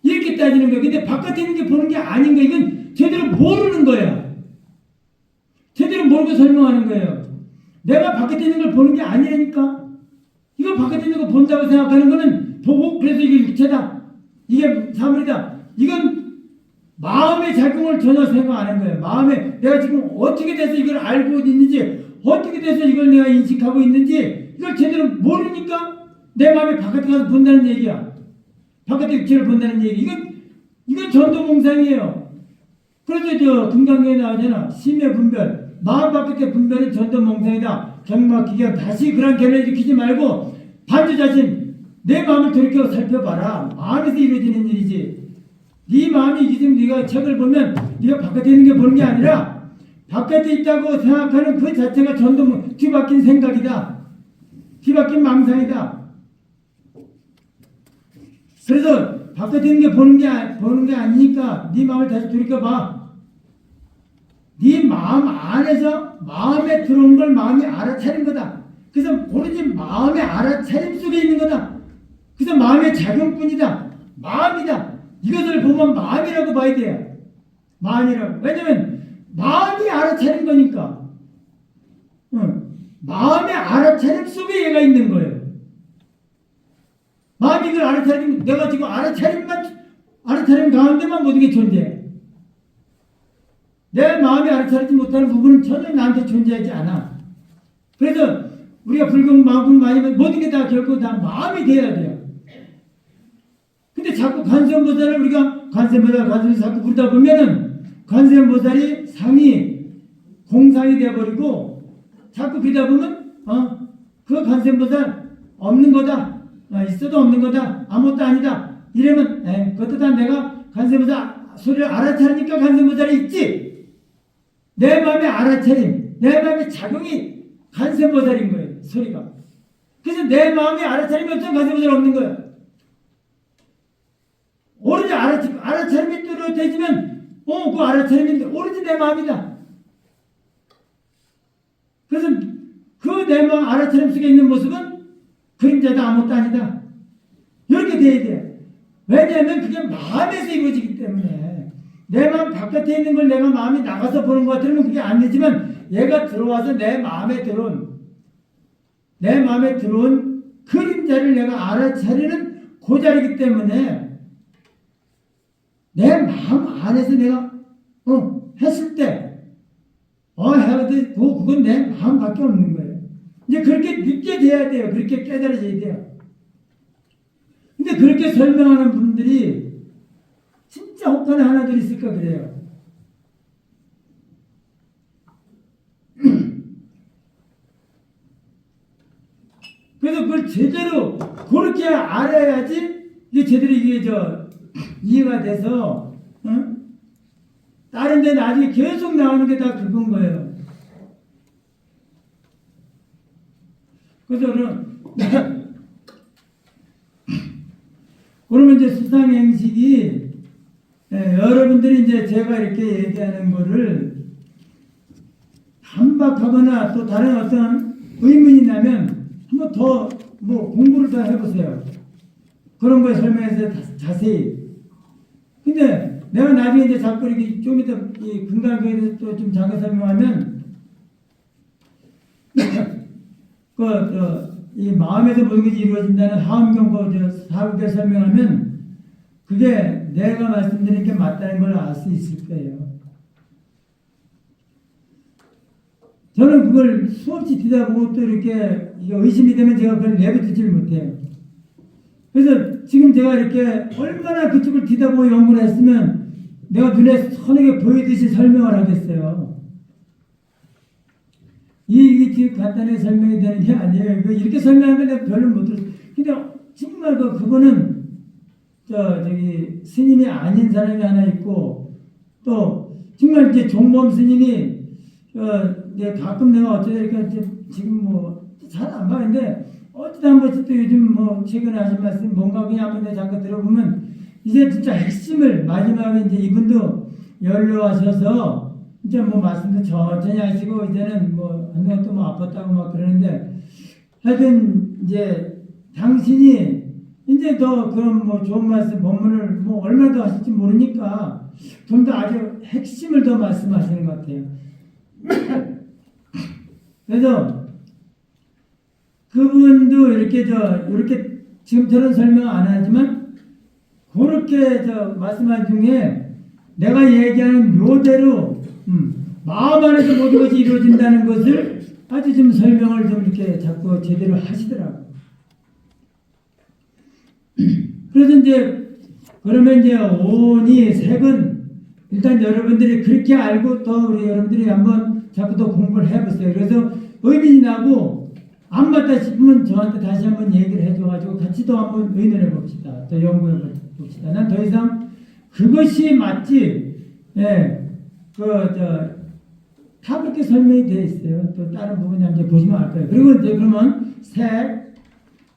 이렇게 따지는 거예요. 근데 바깥에 있는 게 보는 게 아닌 거예요. 이건 제대로 모르는 거야. 제대로 모르고 설명하는 거예요. 내가 바깥에 있는 걸 보는 게 아니라니까. 이거 바깥에 있는 거 본다고 생각하는 거는 보고 그래서 이게 육체다. 이게 사물이다. 이건 마음의 작용을 전혀 생각 안 한 거예요. 마음에 내가 지금 어떻게 돼서 이걸 알고 있는지 어떻게 돼서 이걸 내가 인식하고 있는지 이걸 제대로 모르니까 내 마음이 바깥에 가서 본다는 얘기야. 바깥에 육체를 본다는 얘기. 이건 전도몽상이에요. 그래서 금강경에 나오잖아. 심의 분별. 마음 바깥의 분별은 전도몽상이다. 경막기가 다시 그런 견해를 일으키지 말고 반주 자신 내 마음을 돌이켜 살펴봐라. 마음에서 이루어지는 일이지. 네 마음이 지금 네가 책을 보면 네가 바깥에 있는 게 보는 게 아니라 바깥에 있다고 생각하는 그 자체가 뒤바뀐 생각이다. 뒤바뀐 망상이다. 그래서 바깥에 있는 게 보는 게 아니니까 네 마음을 다시 돌이켜봐. 네 마음 안에서 마음에 들어온 걸 마음이 알아차린 거다. 그래서 오로지 마음의 알아차림 속에 있는 거다. 그래서 마음의 작용뿐이다. 마음이다. 이것을 보면 마음이라고 봐야 돼요. 마음이라고. 왜냐면 마음이 알아차린 거니까. 마음의 알아차림 속에 얘가 있는 거예요. 마음이 이걸 알아차리면 내가 지금 알아차림 가운데만 모든 게 존재해. 내 마음이 알아차리지 못하는 부분은 전혀 나한테 존재하지 않아. 그래서 우리가 불경 마음 많이 하면 모든 게 다 결국 다 마음이 돼야 돼요. 근데 자꾸 관세음보살을 우리가 관세음보살 자꾸 부르다 보면은 관세음보살이 상이 공상이 되어버리고 자꾸 그러다 보면 그 관세음보살 없는 거다. 있어도 없는 거다. 아무것도 아니다. 이러면 그것도 다 내가 관세음보살 소리를 알아차리니까 관세음보살이 있지. 내 마음의 알아차림, 내 마음의 작용이 관세음보살인 거예요. 소리가. 그래서 내 마음의 알아차림이 없으면 관세음보살 없는 거예요. 오로지 알아차림이 뚜렷해지면 그 알아차림인데 오로지 내 마음이다. 그래서 그 내 마음 알아차림 속에 있는 모습은 그림자다 아무것도 아니다. 이렇게 돼야 돼. 왜냐하면 그게 마음에서 이루어지기 때문에 내 마음 바깥에 있는 걸 내가 마음이 나가서 보는 것 같으면 그게 안 되지만 얘가 들어와서 내 마음에 들어온 그림자를 내가 알아차리는 그 자리이기 때문에 내 마음 안에서 내가 했을 때 해야 돼. 그건 내 마음밖에 없는 거예요. 이제 그렇게 느껴져야 돼요. 그렇게 깨달아져야 돼요. 근데 그렇게 설명하는 분들이 진짜 혹하나 하나둘 있을까 그래요. 그래서 그걸 제대로 그렇게 알아야지 이게 제대로 이해가 돼서 다른 데 나중에 계속 나오는 게 다 그건 거예요. 그래서 그러면 이제 수상행식이 여러분들이 이제 제가 이렇게 얘기하는 거를 반박하거나 또 다른 어떤 의문이 나면 한번 더 공부를 더 해보세요. 그런 걸 설명해서 자세히. 근데 내가 나중에 이제 자꾸 이렇게 좀 이따 이 금강경에 대해서 또 좀 자세히 설명하면 이 마음에서 모든 것이 이루어진다는 하엄경고 사국에 설명하면 그게 내가 말씀드린 게 맞다는 걸 알 수 있을 거예요. 저는 그걸 수없이 뒤다보고 또 이렇게 의심이 되면 제가 그걸 내버리질 못해요. 그래서 지금 제가 이렇게 얼마나 그쪽을 뒤다보고 연구를 했으면 내가 눈에 선하게 보이듯이 설명을 하겠어요. 이게 간단하게 설명이 되는 게 아니에요. 이렇게 설명하면 내가 별로 못 들었어요. 근데 정말 그거는 저기 스님이 아닌 사람이 하나 있고 또 정말 이제 종범 스님이 가끔 내가 어쩌다 이렇게 지금 잘 안 봐는데 어쩌다 한 번씩 또 요즘 최근에 하신 말씀 뭔가 그냥 한번 내가 잠깐 들어보면 이제 진짜 핵심을 마지막에 이제 이분도 연로하셔서 이제 말씀도 천천히 하시고 이제는 한동안 또 아팠다고 막 그러는데 하여튼 이제 당신이 이제 더 그런 좋은 말씀 법문을 얼마나 더 하실지 모르니까 좀 더 아주 핵심을 더 말씀하시는 것 같아요. 그래서 그분도 이렇게 지금처럼 설명 안 하지만 그렇게 말씀한 중에 내가 얘기하는 요대로 마음 안에서 모든 것이 이루어진다는 것을 아주 좀 설명을 좀 이렇게 자꾸 제대로 하시더라고요. 그래서 그러면 오니 색은 일단 여러분들이 그렇게 알고 또 우리 여러분들이 한번 자꾸 더 공부를 해보세요. 그래서 의민이 나고 안 맞다 싶으면 저한테 다시 한번 얘기를 해줘가지고 같이 또 한번 의논해 봅시다. 또 연구해 봅시다. 난 더 이상 그것이 맞지. 다 그렇게 설명이 되어 있어요. 또 다른 부분이 이제 보시면 알 거예요. 그리고 이제 그러면 색,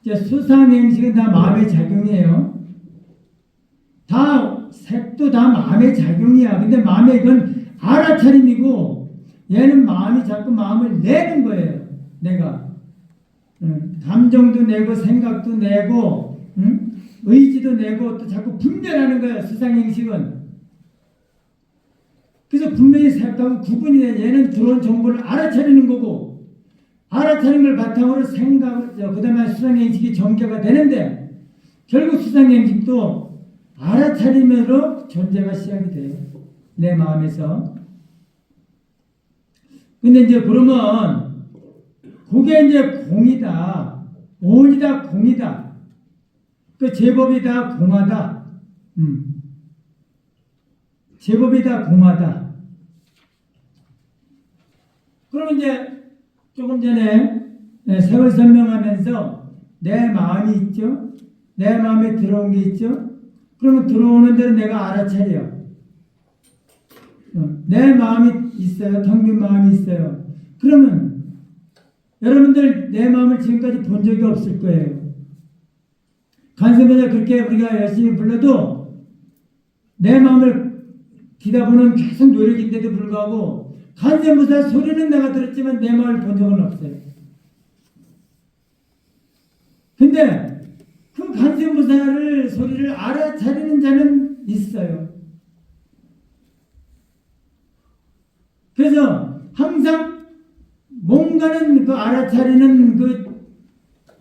수상행식은 다 마음의 작용이에요. 다 색도 다 마음의 작용이야. 근데 마음의 이건 알아차림이고 얘는 마음이 자꾸 마음을 내는 거예요. 내가 감정도 내고 생각도 내고 의지도 내고 또 자꾸 분별하는 거예요. 수상행식은. 그래서 분명히 색하고 구분이 돼. 얘는 들어온 정보를 알아차리는 거고 알아차리는 걸 바탕으로 생각을 그 다음에 수상행식이 전개가 되는데 결국 수상행식도 알아차림으로 존재가 시작이 돼요. 내 마음에서. 근데 이제 그러면 그게 이제 공이다. 온이다 공이다. 그 제법이다 공하다. 제법이다 공하다. 그러면 이제 조금 전에 색을 설명하면서 내 마음이 있죠. 내 마음에 들어온 게 있죠. 그러면 들어오는 대로 내가 알아차려. 내 마음이 있어요. 텅빈 마음이 있어요. 그러면 여러분들 내 마음을 지금까지 본 적이 없을 거예요. 간섭보다 그렇게 우리가 열심히 불러도 내 마음을 뒤다보는 계속 노력인데도 불구하고 간섭보다 소리는 내가 들었지만 내 마음을 본 적은 없어요. 근데 그 관세음보살 소리를 알아차리는 자는 있어요. 그래서 항상 뭔가는 그 알아차리는 그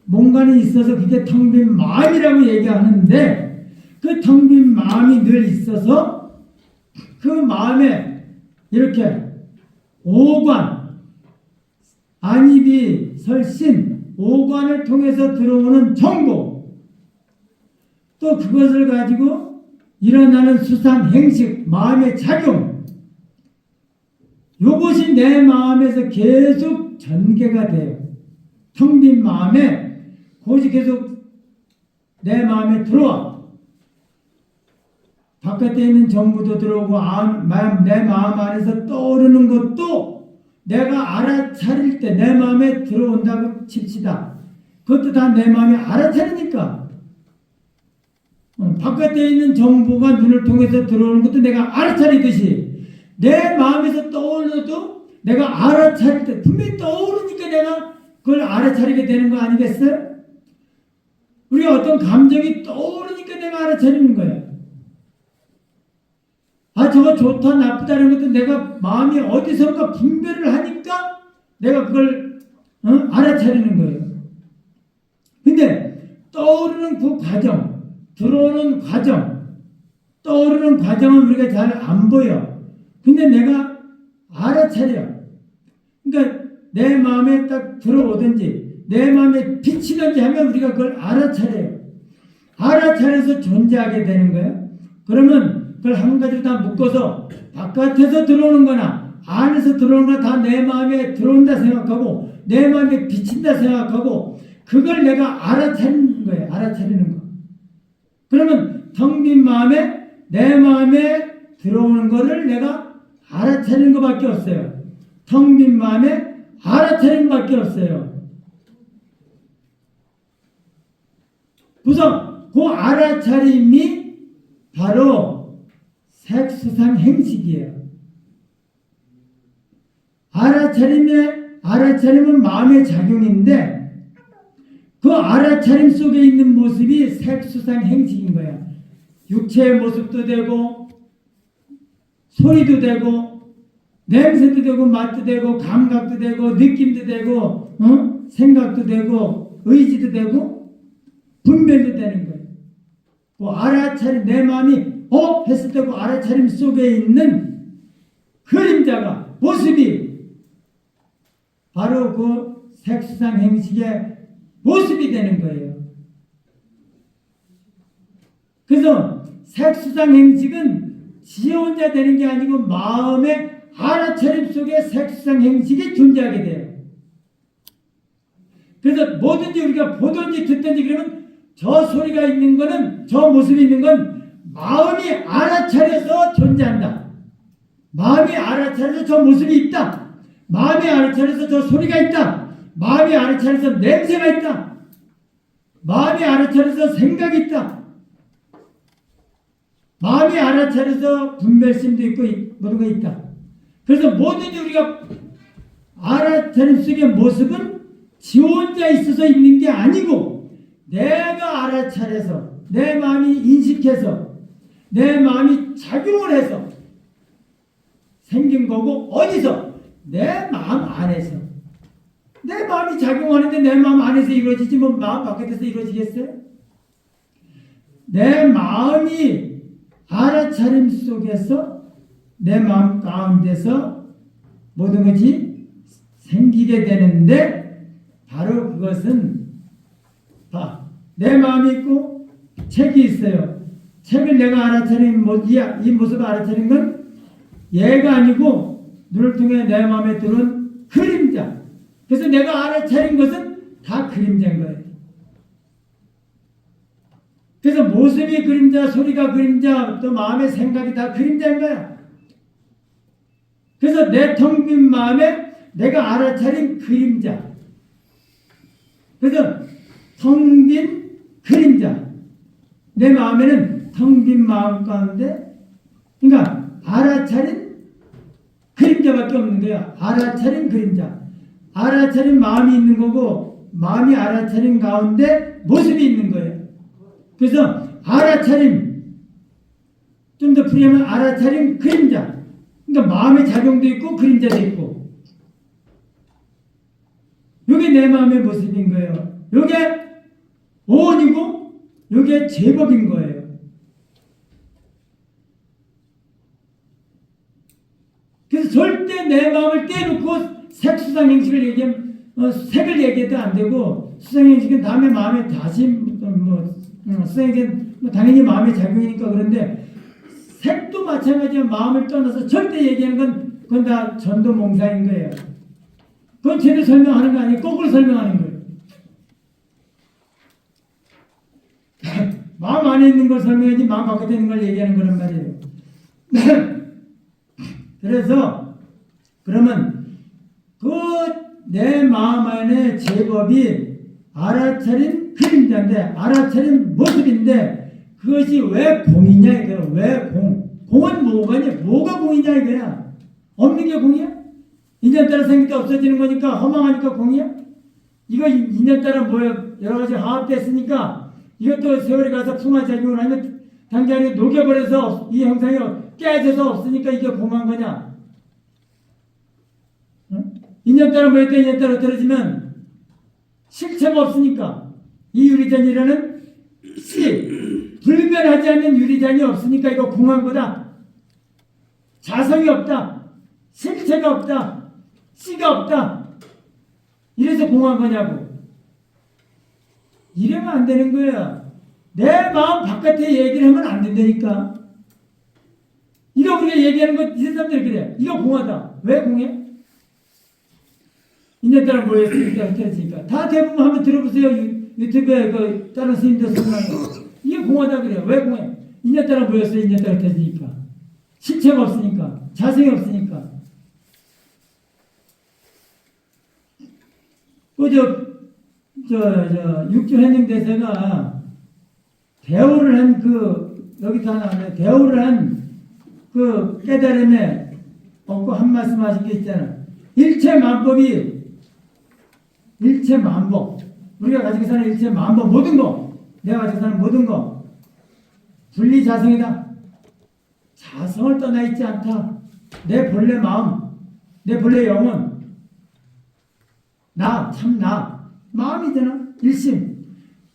뭔가는 있어서 그게 텅 빈 마음이라고 얘기하는데, 그 텅 빈 마음이 늘 있어서 그 마음에 이렇게 오관, 안입이 설신, 오관을 통해서 들어오는 정보, 또 그것을 가지고 일어나는 수상, 행식, 마음의 작용, 이것이 내 마음에서 계속 전개가 돼요. 텅 빈 마음에 그것이 계속 내 마음에 들어와. 바깥에 있는 정보도 들어오고 내 마음 안에서 떠오르는 것도 내가 알아차릴 때 내 마음에 들어온다고 칩시다. 그것도 다 내 마음이 알아차리니까. 바깥에 있는 정보가 눈을 통해서 들어오는 것도 내가 알아차리듯이 내 마음에서 떠올려도 내가 알아차릴 때 분명히 떠오르니까 내가 그걸 알아차리게 되는 거 아니겠어요? 우리가 어떤 감정이 떠오르니까 내가 알아차리는 거야. 아, 저거 좋다 나쁘다는 것도 내가 마음이 어디선가 분별을 하니까 내가 그걸 알아차리는 거예요. 근데 떠오르는 그 과정, 들어오는 과정, 떠오르는 과정은 우리가 잘 안 보여. 근데 내가 알아차려. 그러니까 내 마음에 딱 들어오든지 내 마음에 비치든지 하면 우리가 그걸 알아차려요. 알아차려서 존재하게 되는 거예요. 그러면 그걸 한 가지로 다 묶어서 바깥에서 들어오는 거나 안에서 들어오는 거나 다 내 마음에 들어온다 생각하고 내 마음에 비친다 생각하고 그걸 내가 알아차리는 거예요. 알아차리는 거. 그러면 텅 빈 마음에 내 마음에 들어오는 거를 내가 알아차리는 것밖에 없어요. 텅 빈 마음에 알아차리는 것밖에 없어요. 우선 그 알아차림이 바로 색수상 행식이에요. 알아차림은 마음의 작용인데 그 알아차림 속에 있는 모습이 색수상 행식인 거야. 육체의 모습도 되고 소리도 되고 냄새도 되고 맛도 되고 감각도 되고 느낌도 되고 생각도 되고 의지도 되고 분별도 되는 거예요. 그 알아차림, 내 마음이 했을 때 그 알아차림 속에 있는 그림자가, 모습이 바로 그 색수상 행식의 모습이 되는 거예요. 그래서 색수상 행식은 지 혼자 되는 게 아니고 마음의 알아차림 속에 색수상 행식이 존재하게 돼요. 그래서 뭐든지 우리가 보든지 듣든지 그러면 저 소리가 있는 거는, 저 모습이 있는 건 마음이 알아차려서 존재한다. 마음이 알아차려서 저 모습이 있다. 마음이 알아차려서 저 소리가 있다. 마음이 알아차려서 냄새가 있다. 마음이 알아차려서 생각이 있다. 마음이 알아차려서 분별심도 있고 모든 게 있다. 그래서 뭐든지 우리가 알아차림 속의 모습은 지 혼자 있어서 있는 게 아니고 내가 알아차려서 내 마음이 인식해서 내 마음이 작용을 해서 생긴 거고, 어디서? 내 마음 안에서. 내 마음이 작용하는데 내 마음 안에서 이루어지지 뭐 마음 바깥에서 이루어지겠어요? 내 마음이 알아차림 속에서 내 마음 가운데서 모든 것이 생기게 되는데 바로 그것은 내 마음이 있고 책이 있어요. 책을 내가 알아차린 이 모습을 알아차린 건 얘가 아니고 눈을 통해 내 마음에 들어온 그림자. 그래서 내가 알아차린 것은 다 그림자인 거예요. 그래서 모습이 그림자, 소리가 그림자, 또 마음의 생각이 다 그림자인 거야. 그래서 내 텅 빈 마음에 내가 알아차린 그림자. 그래서 텅 빈 그림자. 내 마음에는 텅 빈 마음 가운데, 그러니까 알아차린 그림자밖에 없는 거야. 알아차린 그림자. 알아차린 마음이 있는 거고, 마음이 알아차린 가운데 모습이 있는 거예요. 그래서 알아차림, 좀 더 풀이하면 알아차림 그림자. 그러니까 마음의 작용도 있고 그림자도 있고. 이게 내 마음의 모습인 거예요. 이게 오온이고 이게 제법인 거예요. 그래서 절대 내 마음을 떼놓고 색수상행식을 얘기하면 색을 얘기해도 안 되고, 수상행식은 다음에 마음에 다시 수상행식은 당연히 마음의 작용이니까. 그런데 색도 마찬가지로 마음을 떠나서 절대 얘기하는 건 그건 다 전도몽사인 거예요. 그건 제대로 설명하는 거 아니에요. 거꾸로 설명하는 거예요. 마음 안에 있는 걸 설명하지 마음 바깥에 있는 걸 얘기하는 거란 말이에요. 그래서 그러면 그 내 마음 안에 제법이 알아차린 그림자인데, 알아차린 모습인데, 그것이 왜 공이냐 이거야. 왜 공? 공은 뭐가냐? 뭐가 공이냐 이거야. 없는 게 공이야? 인연 따라 생길 때 없어지는 거니까 허망하니까 공이야? 이거 인연 따라 뭐야? 여러 가지 화합됐으니까 이것도 세월이 가서 풍화작용을 하면 당장에 녹여버려서 이 형상이 깨져서 없으니까 이게 공한 거냐? 인연 따라 뭐 했다 인연 따라 떨어지면 실체가 없으니까, 이 유리잔이라는 불변하지 않는 유리잔이 없으니까 이거 공한 거다. 자성이 없다. 실체가 없다. 씨가 없다. 이래서 공한 거냐고. 이러면 안 되는 거야. 내 마음 바깥에 얘기를 하면 안 된다니까. 이거 우리가 얘기하는 거, 이 사람들이 그래. 이거 공하다. 왜 공해? 인연 따라 모였으니까 흩어지니까. 다 대부분 한번 들어보세요. 유튜브에 그 다른 스님들 설명하는 거. 이게 공하다 그래요. 왜 공해? 인연 따라 모였어요. 인연 따라 흩어지니까. 실체가 없으니까. 자성이 없으니까. 육조 현행대사가 대우를 한 여기서 하나 하면 대우를 한 그 깨달음에 얻고 한 말씀 하신 게 있잖아. 일체만법이, 일체만법. 우리가 가지고 사는 일체만법, 모든 거. 내가 가지고 사는 모든 거. 분리자성이다. 자성을 떠나 있지 않다. 내 본래 마음, 내 본래 영혼. 참 나. 마음이잖아. 일심.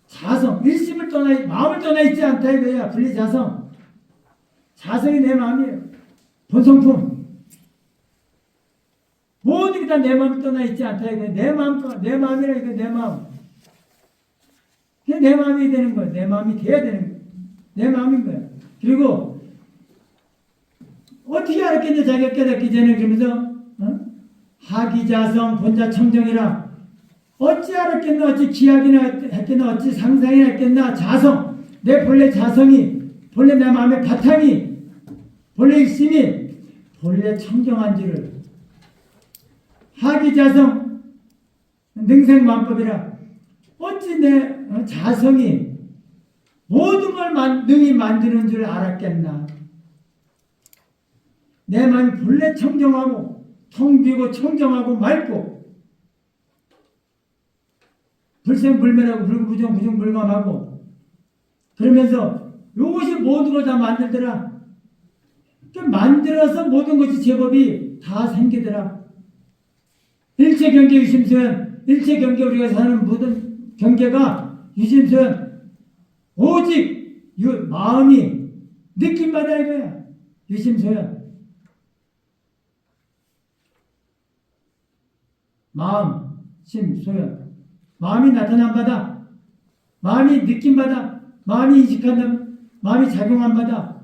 자성. 일심을 떠나, 마음을 떠나 있지 않다 이거야. 분리자성. 자성이 내 마음이에요. 본성품. 모든 게 다 내 마음을 떠나 있지 않다 이거야. 내 마음이라 이거 내 마음. 그게 내 마음이 되는 거야. 내 마음이 돼야 되는 거야. 내 마음인 거야. 그리고 어떻게 알았겠냐 자기가 깨닫기 전에. 그러면서 하기자성 본자청정이라. 어찌 알았겠나, 어찌 기약이나 했겠나, 어찌 상상이나 했겠나. 자성, 내 본래 자성이, 본래 내 마음의 바탕이, 본래 일심이 본래 청정한지를. 하기자성 능생만법이라. 어찌 내 자성이 모든 걸 능히 만드는 줄 알았겠나. 내 마음이 본래 청정하고 텅 비고 청정하고 맑고 불생불멸하고 불구부정 부정불감하고, 그러면서 이것이 모든 걸 다 만들더라. 만들어서 모든 것이 제법이 다 생기더라. 일체경계 유심소연, 일체경계 우리가 사는 모든 경계가 유심소연. 오직 마음이 느낌받아 이거야. 유심소연. 마음, 심소연. 마음이 나타난 바다, 마음이 느낌받아, 마음이 인식한다, 마음이 작용한 바다,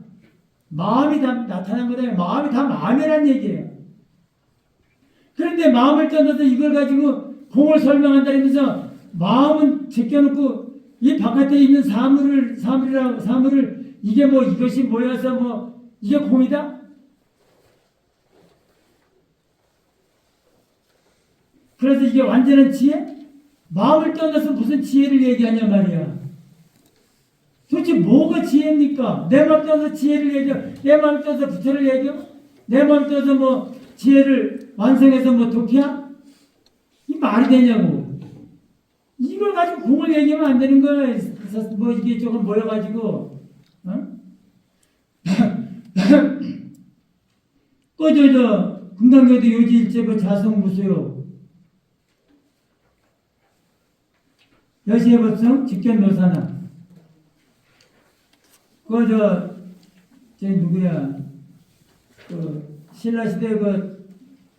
마음이 다 나타난 거다. 마음이 다 마음이란 얘기예요. 그런데 마음을 떠나서 이걸 가지고 공을 설명한다 이러면서 마음은 제껴놓고 이 바깥에 있는 사물을 이게 뭐 이것이 모여서 뭐 이게 공이다? 그래서 이게 완전한 지혜? 마음을 떠나서 무슨 지혜를 얘기하냐 말이야. 도대체 뭐가 지혜입니까? 내 마음 떠나서 지혜를 얘기해? 내 마음 떠나서 부처를 얘기해? 내 마음 떠나서 뭐 지혜를 완성해서 뭐 도피야? 이 말이 되냐고. 이걸 가지고 공을 얘기하면 안 되는 거야. 뭐 이게 조금 모여가지고, 어? 금강교도 요지일체고 자성무수요. 여시해법성 직견노사나. 저 누구야? 신라시대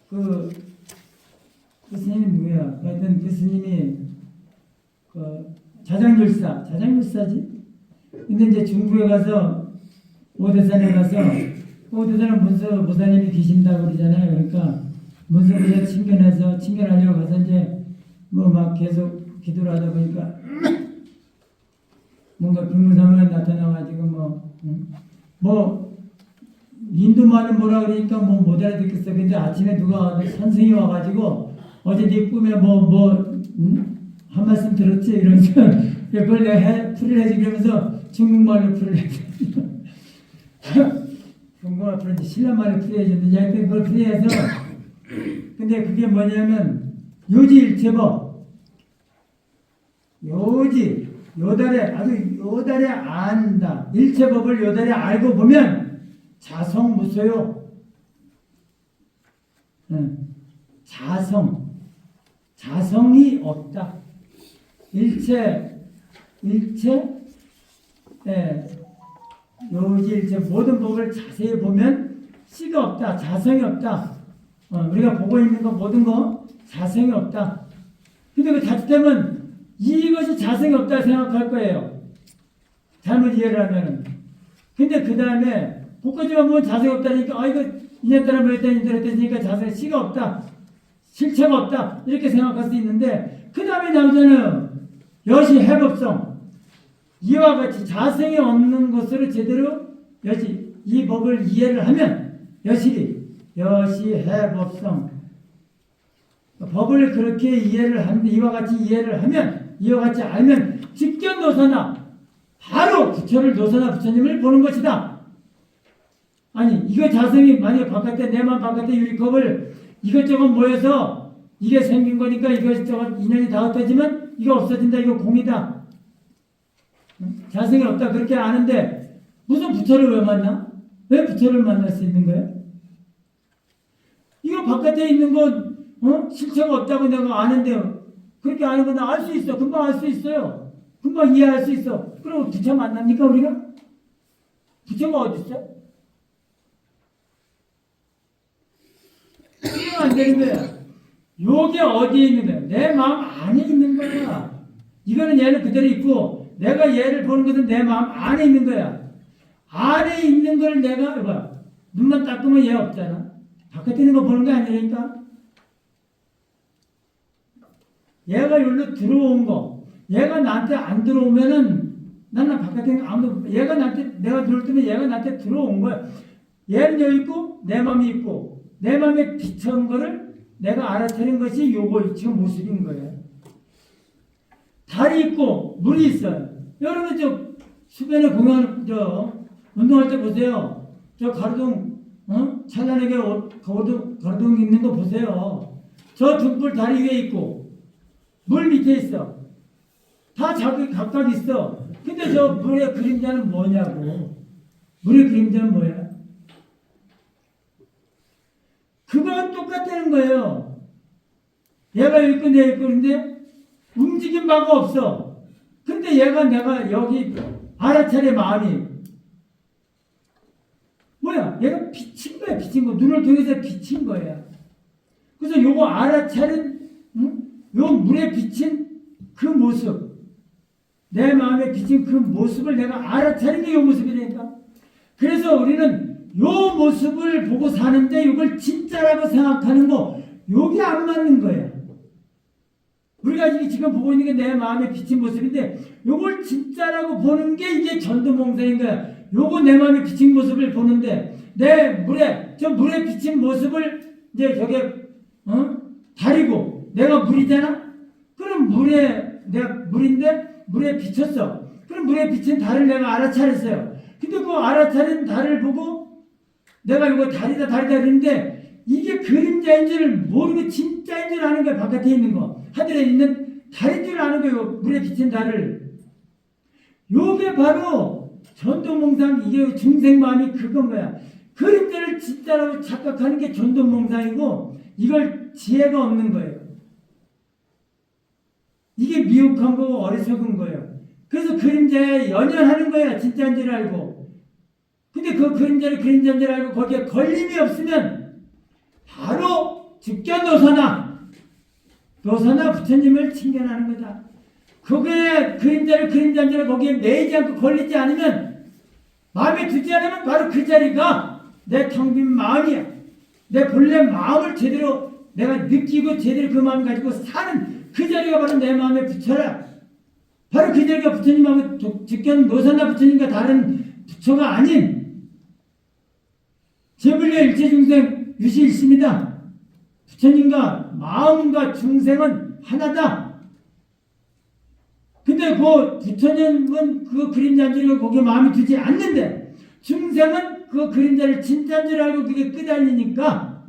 그 스님이 누구야? 하여튼 그 스님이 자장율사지? 근데 이제 중국에 가서 오대산에 가서 오대산은 문서무사님이 계신다고 그러잖아요. 그러니까 문서무사 친견하려고 가서 이제 뭐 막 계속 기도를 하다 보니까 뭔가 빅무사무가 나타나가지고 뭐 인도말은 뭐라 그러니까 뭐 못 알아듣겠어. 근데 아침에 누가 선생이 와가지고 어제 네 꿈에 한 말씀 들었지? 이러면서 그걸 내가 풀을 해주기 그러면서 중국말로 풀을 해줘. 중국말 풀을 신라말로 풀을 해줬는데 하여튼 그걸 풀이해서 근데 그게 뭐냐면 요지일체법 요달에 안다. 일체법을 요달에 알고 보면 자성무소요. 자성이 없다. 요지일체 모든 법을 자세히 보면 씨가 없다. 자성이 없다. 우리가 보고 있는 거 모든 거 자성이 없다. 근데 그 자칫하면 이것이 자성이 없다 생각할 거예요. 잘못 이해를 하면은. 근데 그 다음에 복가지만 보면 자성이 없다니까 이거 이년따라 뭐했다 이년따라 했으니까 자성이 씨가 없다. 실체가 없다. 이렇게 생각할 수 있는데 그 다음에 나오잖아요. 여시 해법성. 이와 같이 자성이 없는 것으로 제대로 이 법을 이해를 하면 여시 해법성. 법을 그렇게 이해를 하는데 이와 같이 이해를 하면 이와 같이 알면 직견노사나 바로 부처를 노사나 부처님을 보는 것이다. 아니 이거 자성이 만약에 바깥에 내만 바깥에 유리컵을 이것저것 모여서 이게 생긴 거니까 이것저것 인연이 다 흩어지면 이거 없어진다. 이거 공이다. 자성이 없다. 그렇게 아는데 무슨 부처를 왜 만나? 왜 부처를 만날 수 있는 거야? 이거 바깥에 있는 거 실체가 없다고 내가 아는데요. 그렇게 아는 건 알 수 있어. 금방 알 수 있어요. 금방 이해할 수 있어. 그럼 부처 만납니까 우리가? 부처가 어디 있어? 이해가 안 되는 거야. 요게 어디에 있는 거야? 내 마음 안에 있는 거야. 이거는 얘는 그대로 있고 내가 얘를 보는 것은 내 마음 안에 있는 거야. 안에 있는 걸 내가 눈만 딱 뜨면 얘 없잖아. 바깥에 있는 거 보는 게 아니니까. 얘가 여기로 들어온 거, 얘가 나한테 안 들어오면은 나는 바깥에 있는 아무도 얘가 나한테 내가 들어올 때면 얘가 나한테 들어온 거야. 얘는 여기 있고 내 마음이 있고 내 마음에 비춰온 거를 내가 알아차린 것이 요거 지금 모습인 거예요. 달이 있고 물이 있어요. 여러분 저 수변에 공연 운동할 때 보세요. 저 가로등 찬란하게 가로등 있는 거 보세요. 저 등불 다리 위에 있고 물 밑에 있어. 다 자기 각각 있어. 근데 저 물의 그림자는 뭐냐고. 물의 그림자는 뭐야? 그거랑 똑같다는 거예요. 얘가 여기 있고 내가 있고 그런데 움직임 바가 없어. 근데 내가 여기 알아차려 마음이 뭐야? 얘가 비친 거야. 비친 거. 눈을 통해서 비친 거야. 그래서 요거 알아차린 요 물에 비친 그 모습, 내 마음에 비친 그 모습을 내가 알아차린 게 요 모습이니까. 그래서 우리는 요 모습을 보고 사는데 이걸 진짜라고 생각하는 거, 요게 안 맞는 거예요. 우리가 지금 보고 있는 게 내 마음에 비친 모습인데 요걸 진짜라고 보는 게 이게 전도몽사인 거야. 요거 내 마음에 비친 모습을 보는데 저 물에 비친 모습을 이제 저게 다리고 내가 물이잖아? 그럼 내가 물인데 물에 비쳤어. 그럼 물에 비친 달을 내가 알아차렸어요. 근데 그 알아차린 달을 보고 내가 이거 달이다 그랬는데 이게 그림자인 줄 모르고 진짜인 줄 아는 거야. 바깥에 있는 거. 하늘에 있는 달인 줄 아는 거예요. 물에 비친 달을. 요게 바로 전도몽상, 이게 중생마음이 그건 거야. 그림자를 진짜라고 착각하는 게 전도몽상이고, 이걸 지혜가 없는 거예요. 이게 미혹한 거고 어리석은 거예요. 그래서 그림자에 연연하는 거야. 진짜인 줄 알고. 근데 그 그림자를 그림자인 줄 알고 거기에 걸림이 없으면 바로 즉견노사나 부처님을 칭견하는 거다. 그거에 그림자를 그림자인 줄 알고 거기에 매이지 않고 걸리지 않으면, 마음에 두지 않으면 바로 그 자리가 내 텅 빈 마음이야. 내 본래 마음을 제대로 내가 느끼고 제대로 그 마음 가지고 사는 그 자리가 바로 내 마음에 붙여라. 바로 그 자리가 부처님하고 즉견노사나 부처님과 다른 부처가 아닌 제불려 일체중생 유시일심이다. 부처님과 마음과 중생은 하나다. 근데 그 부처님은 그 그림자인 줄 알고 거기에 마음이 두지 않는데, 중생은 그 그림자를 진짜인 줄 알고 그게 끄달리니까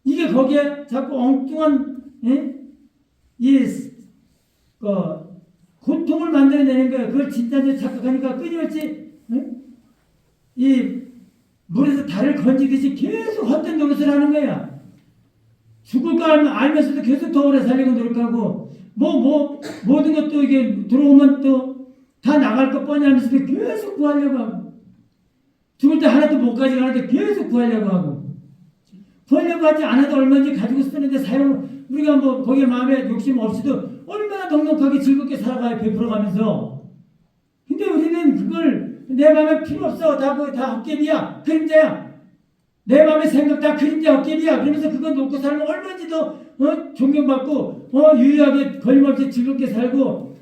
이게 거기에 자꾸 엉뚱한 고통을 만들어내는 거예요. 그걸 진짜인 줄 착각하니까 끊임없이 이 물에서 달을 건지듯이 계속 헛된 노릇을 하는 거야. 죽을 거 알면서도 계속 더 오래 살려고 노력하고, 모든 것도 이게 들어오면 또 다 나갈 거 뻔히 알면서도 계속 구하려고 하고, 죽을 때 하나도 못 가져가는데 계속 구하려고 하고, 구하려고 하지 않아도 얼마든지 가지고 쓰는데 우리가 거기에 마음에 욕심 없이도 얼마나 넉넉하게 즐겁게 살아가요. 베풀어가면서. 근데 우리는 그걸 내 마음에 필요 없어. 다 헛개비야. 그림자야. 내 마음의 생각 다 그림자 헛개비야. 그러면서 그거 놓고 살면 얼마든지 더 존경받고 유유하게 걸림없이 즐겁게 살고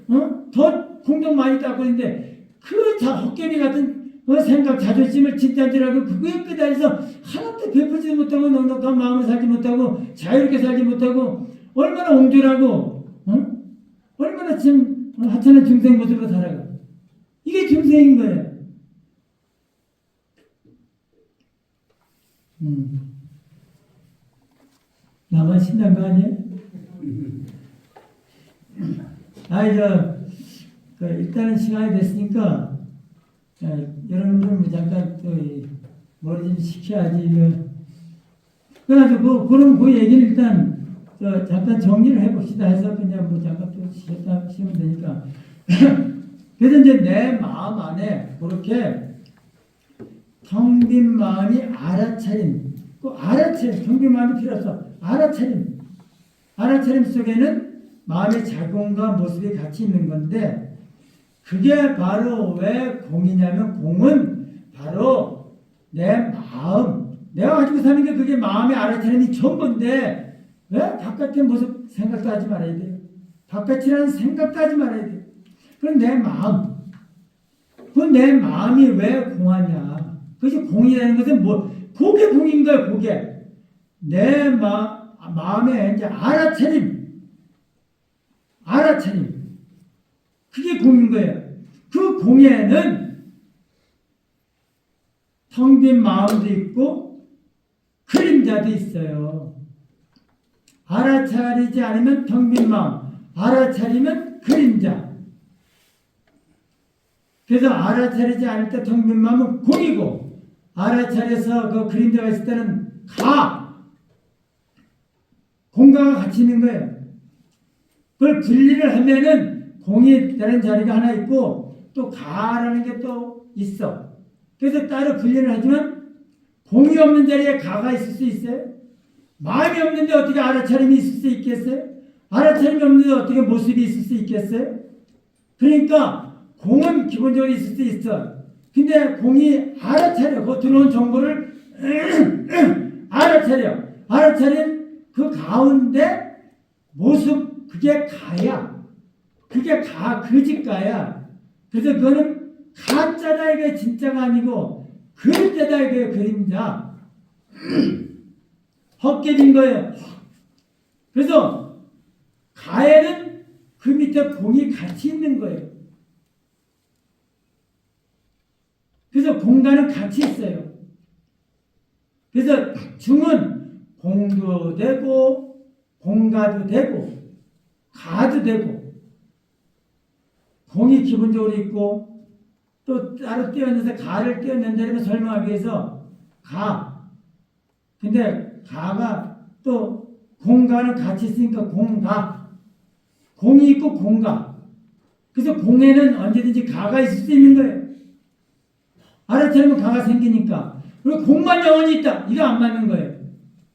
더 공덕 많이 닦고 있는데, 그 헛개비 같은 생각, 자존심을 진짜인 줄 알고 그거에 끄달려서 하나도 베풀지도 못하고 넉넉한 마음을 살지 못하고 자유롭게 살지 못하고 얼마나 옹졸하고 얼마나 지금 하찮은 중생 모습으로 살아가. 이게 중생인 거예요. 나만 신난 거 아니에요? 일단은 시간이 됐으니까 여러분들 잠깐 머리 좀 식혀야지. 그래가지고 그럼 그 얘기는 일단 잠깐 정리를 해봅시다 해서 그냥 잠깐 또 쉬면 되니까. 그래서 이제 내 마음 안에 그렇게 텅 빈 마음이 알아차림, 텅 빈 마음이 필요 없어. 알아차림 속에는 마음의 작용과 모습이 같이 있는 건데, 그게 바로 왜 공이냐면, 공은 바로 내 마음, 내가 가지고 사는 게 그게 마음의 알아차림이 전부인데, 왜 바깥의 모습 생각도 하지 말아야 돼요. 바깥이라는 생각도 하지 말아야 돼요. 그럼 내 마음, 내 마음이 왜 공하냐? 그것이 공이라는 것은 그게 공인 거예요. 그게 내 마음의 이제 알아차림, 그게 공인 거예요. 그 공에는 텅 빈 마음도 있고 그림자도 있어요. 알아차리지 않으면 텅 빈 마음, 알아차리면 그림자. 그래서 알아차리지 않을 때 텅 빈 마음은 공이고, 알아차려서 그 그림자가 있을 때는 공과가 같이 있는 거예요. 그걸 분리를 하면은 공이 되는 자리가 하나 있고 또 가라는 게 또 있어. 그래서 따로 분리를 하지만 공이 없는 자리에 가가 있을 수 있어요? 마음이 없는데 어떻게 알아차림이 있을 수 있겠어요? 알아차림이 없는데 어떻게 모습이 있을 수 있겠어요? 그러니까 공은 기본적으로 있을 수 있어. 근데 공이 알아차려. 그 들어온 정보를 알아차린 그 가운데 모습, 그게 가야. 그게 그짓가야. 그래서 그거는 가짜다 이게 진짜가 아니고 그림자다 이게 그림자. 헛개진 거예요. 그래서 가에는 그 밑에 공이 같이 있는 거예요. 그래서 공과는 같이 있어요. 그래서 중은 공도 되고 공과도 되고 가도 되고 공이 기본적으로 있고 또 따로 떼어내서 가를 떼어낸다는 걸 설명하기 위해서 가. 근데 가가 또 공가는 같이 있으니까 공가. 공이 있고 공가. 그래서 공에는 언제든지 가가 있을 수 있는 거예요. 알아차리면 가가 생기니까. 그리고 공만 영원히 있다. 이거 안 맞는 거예요.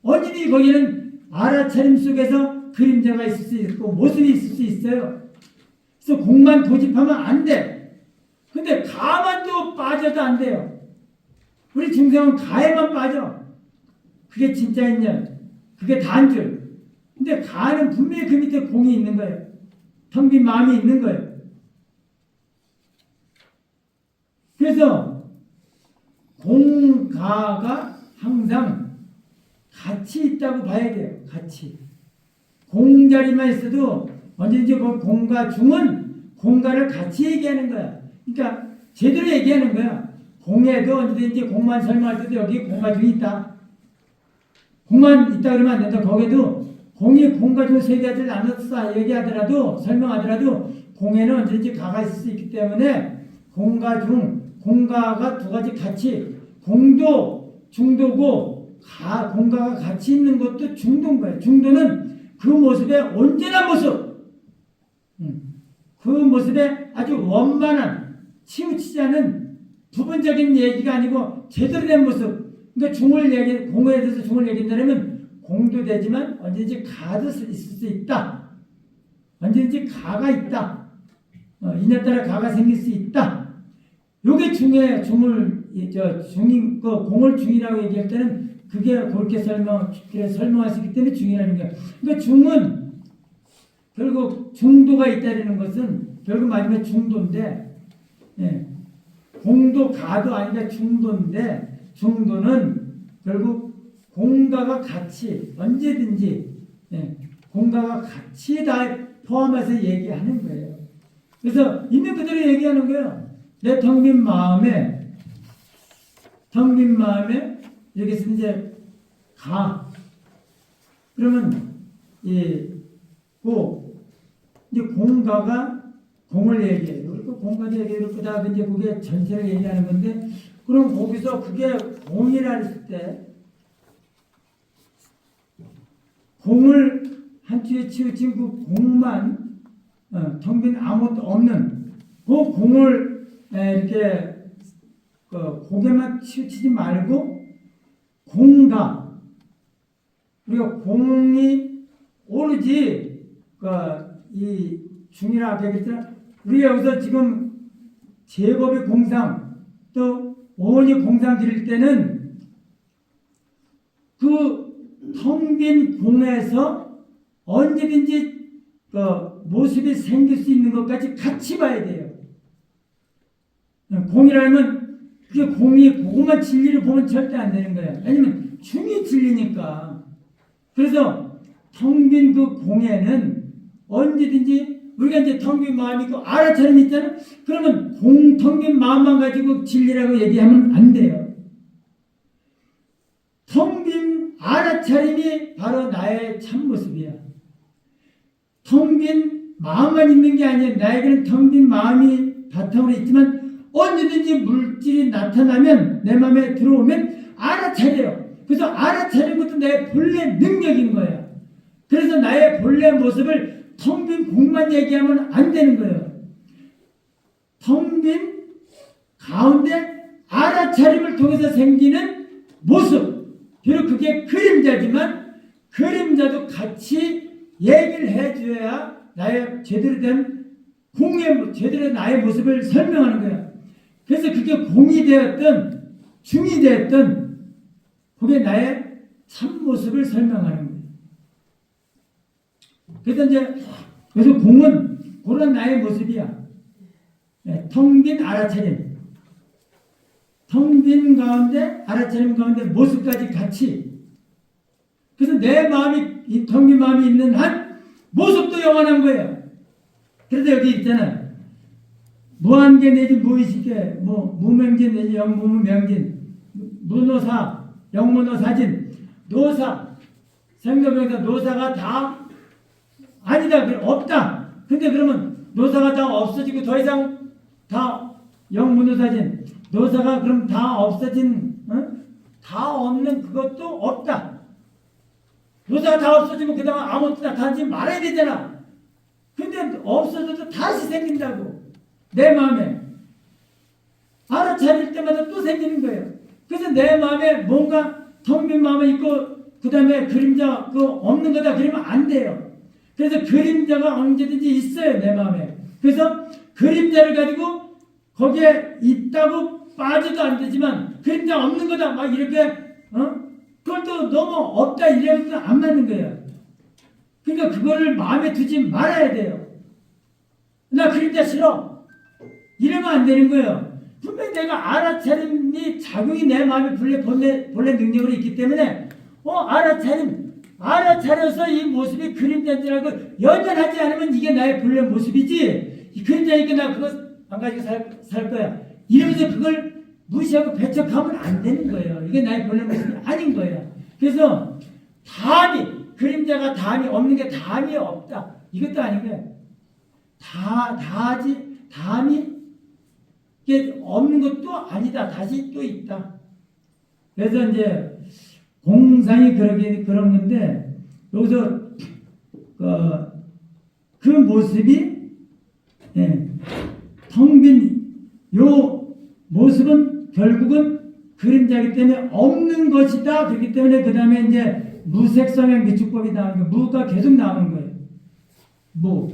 언제든지 거기는 알아차림 속에서 그림자가 있을 수 있고 모습이 있을 수 있어요. 그래서 공만 고집하면 안 돼. 근데 가만 또 빠져도 안 돼요. 우리 중생은 가에만 빠져. 그게 진짜 인연. 그게 단줄. 근데 가는 분명히 그 밑에 공이 있는 거예요. 텅 빈 마음이 있는 거예요. 그래서 공가가 항상 같이 있다고 봐야 돼요. 같이. 공자리만 있어도 언제든지 그 공과 중은 공가를 같이 얘기하는 거야. 그러니까 제대로 얘기하는 거야. 공에도 언제든지 공만 설명할 때도 여기 공과 중이 있다. 공만 있다 그러면 안 된다. 거기도 공이 공과 중 세 가지를 나눠서 얘기하더라도 설명하더라도 공에는 언제든지 가가 있을 수 있기 때문에 공과 중, 공가가 두 가지 같이 공도 중도고 공가가 같이 있는 것도 중도인 거예요. 중도는 그 모습의 온전한 모습, 그 모습에 아주 원만한 치우치지 않은 부분적인 얘기가 아니고 제대로 된 모습. 그러니까 공에 대해서 중을 얘기한다면 공도 되지만 언제든지 가도 있을 수 있다. 언제든지 가가 있다. 인에 따라 가가 생길 수 있다. 요게 중에 중인 공을 중이라고 얘기할 때는 그게 그렇게 설명할 수 있기 때문에 중이라는 거예요. 그러니까 중은 결국 중도가 있다는 것은 결국 말하면 중도인데, 공도 가도 아니라 중도인데 중도는 결국 공가가 같이 언제든지 공가가 같이 다 포함해서 얘기하는 거예요. 그래서 있는 그대로 얘기하는 거예요. 내 텅 빈 마음에 이렇게 해서 이제 가. 그러면 이제 공가가 공을 얘기해요. 그리고 공가도 얘기해요. 그다음에 이제 그게 전체를 얘기하는 건데, 그럼 거기서 그게 공이라 했을 때 공을 한쪽에 치우친 그 공만 텅 빈 아무것도 없는 그 공을 이렇게 고개만 치우치지 말고 공가, 우리가 공이 오르지 이 중이라 아까 얘기했잖아. 우리 여기서 지금 제법의 공상 또 오온이 공상 드릴 때는 그 텅 빈 공에서 언제든지 모습이 생길 수 있는 것까지 같이 봐야 돼요. 공이라면 그게 공이 그것만 진리를 보면 절대 안 되는 거예요. 왜냐면 중이 진리니까. 그래서 텅 빈 그 공에는 언제든지 우리가 이제 텅 빈 마음이 있고 알아차림이 있잖아요. 그러면 텅 빈 마음만 가지고 진리라고 얘기하면 안 돼요. 텅 빈 알아차림이 바로 나의 참모습이야. 텅 빈 마음만 있는 게 아니야. 나에게는 텅 빈 마음이 바탕으로 있지만 언제든지 물질이 나타나면 내 마음에 들어오면 알아차려요. 그래서 알아차리는 것도 내 본래 능력인 거예요. 그래서 나의 본래 모습을 텅 빈 공만 얘기하면 안 되는 거예요. 텅 빈 가운데 알아차림을 통해서 생기는 모습. 비록 그게 그림자지만 그림자도 같이 얘기를 해줘야 나의 제대로 된 제대로 나의 모습을 설명하는 거야. 그래서 그게 공이 되었든 중이 되었든 그게 나의 참모습을 설명하는 거야. 그래서 공은 그런 나의 모습이야. 텅 빈 알아차림. 텅 빈 가운데 알아차림 가운데 모습까지 같이. 그래서 내 마음이 이 텅 빈 마음이 있는 한 모습도 영원한 거예요. 그래서 여기 있잖아요. 무한계 내지 무의식계, 무명진 내지 영무명진, 무노사, 영무노사진, 노사, 생로병사 노사가 다 아니다. 없다. 근데 그러면 노사가 다 없어지고 더 이상 다 영문노사진 노사가 그럼 다 없어진 다 없는 그것도 없다. 노사가 다 없어지면 그 다음 아무것도 나타나지 말아야 되잖아. 근데 없어져도 다시 생긴다고. 내 마음에 알아차릴 때마다 또 생기는 거예요. 그래서 내 마음에 뭔가 텅 빈 마음이 있고 그 다음에 그림자 그 없는 거다 그러면 안 돼요. 그래서 그림자가 언제든지 있어요. 내 마음에. 그래서 그림자를 가지고 거기에 있다고 빠져도 안 되지만 그림자 없는 거다 막 이렇게 그걸 또 너무 없다 이래도 안 맞는 거예요. 그러니까 그거를 마음에 두지 말아야 돼요. 나 그림자 싫어 이러면 안 되는 거예요. 분명히 내가 알아차림이 작용이 내 마음에 본래 능력으로 있기 때문에 알아차려서 이 모습이 그림자인 줄 알고 연연하지 않으면 이게 나의 본래 모습이지 이 그림자니까 나 그거 안 가지고 살 거야 이러면서 그걸 무시하고 배척하면 안 되는 거예요. 이게 나의 본래 모습이 아닌 거예요. 그래서 그림자가 담이 없는 게 담이 없다 이것도 아닌 거예요. 담이 이게 없는 것도 아니다. 다시 또 있다. 그래서 이제 공상이 그런 건데 여기서 그 모습이 텅 빈 요 모습은 결국은 그림자이기 때문에 없는 것이다. 그렇기 때문에 그 다음에 이제 무색성의 미축법이 나오는 거예요. 무가 계속 나오는 거예요. 무.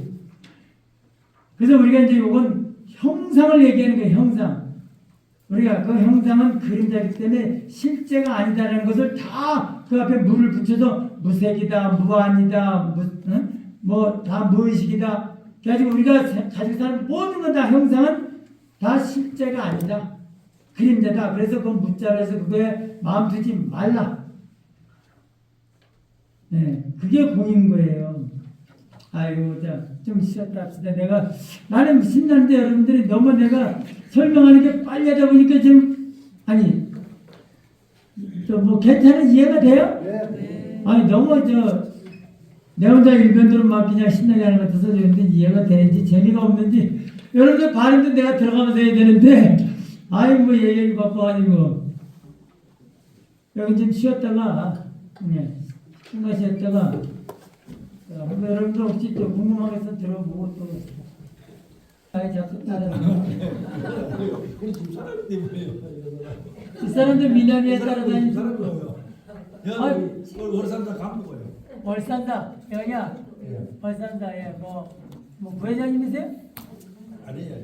그래서 우리가 이제 요건 형상을 얘기하는 거예요. 형상. 우리가 그 형상은 그림자이기 때문에 실제가 아니다라는 것을 다 그 앞에 무를 붙여서 무색이다, 무한이다, 다 무의식이다. 그래가지고 우리가 가지고 사는 모든 건 다 형상은 다 실제가 아니다. 그림자다. 그래서 그 무자로 해서 그거에 마음 두지 말라. 그게 공인 거예요. 아이고, 좀 쉬었다 합시다. 나는 신나는데 여러분들이 너무 내가 설명하는 게 빨리 하다 보니까 괜찮은 이해가 돼요? 네. 아니, 너무 내 혼자 일변대로 막 그냥 신나게 하는 것 같아서 그런데 이해가 되는지 재미가 없는지 여러분들 발음도 내가 들어가면서 해야 되는데 아이고, 얘기 바빠가지고 여기 좀 쉬었다가 숨가 쉬었다가 여러분들 혹시 또 궁금하게서 들어보고 또 자꾸 따라다니고 이 사람들 미남이에 따라다니고 월산다 간부고요. 월산다 여기야 월산다 뭐 부회장님이세요? 아니에요.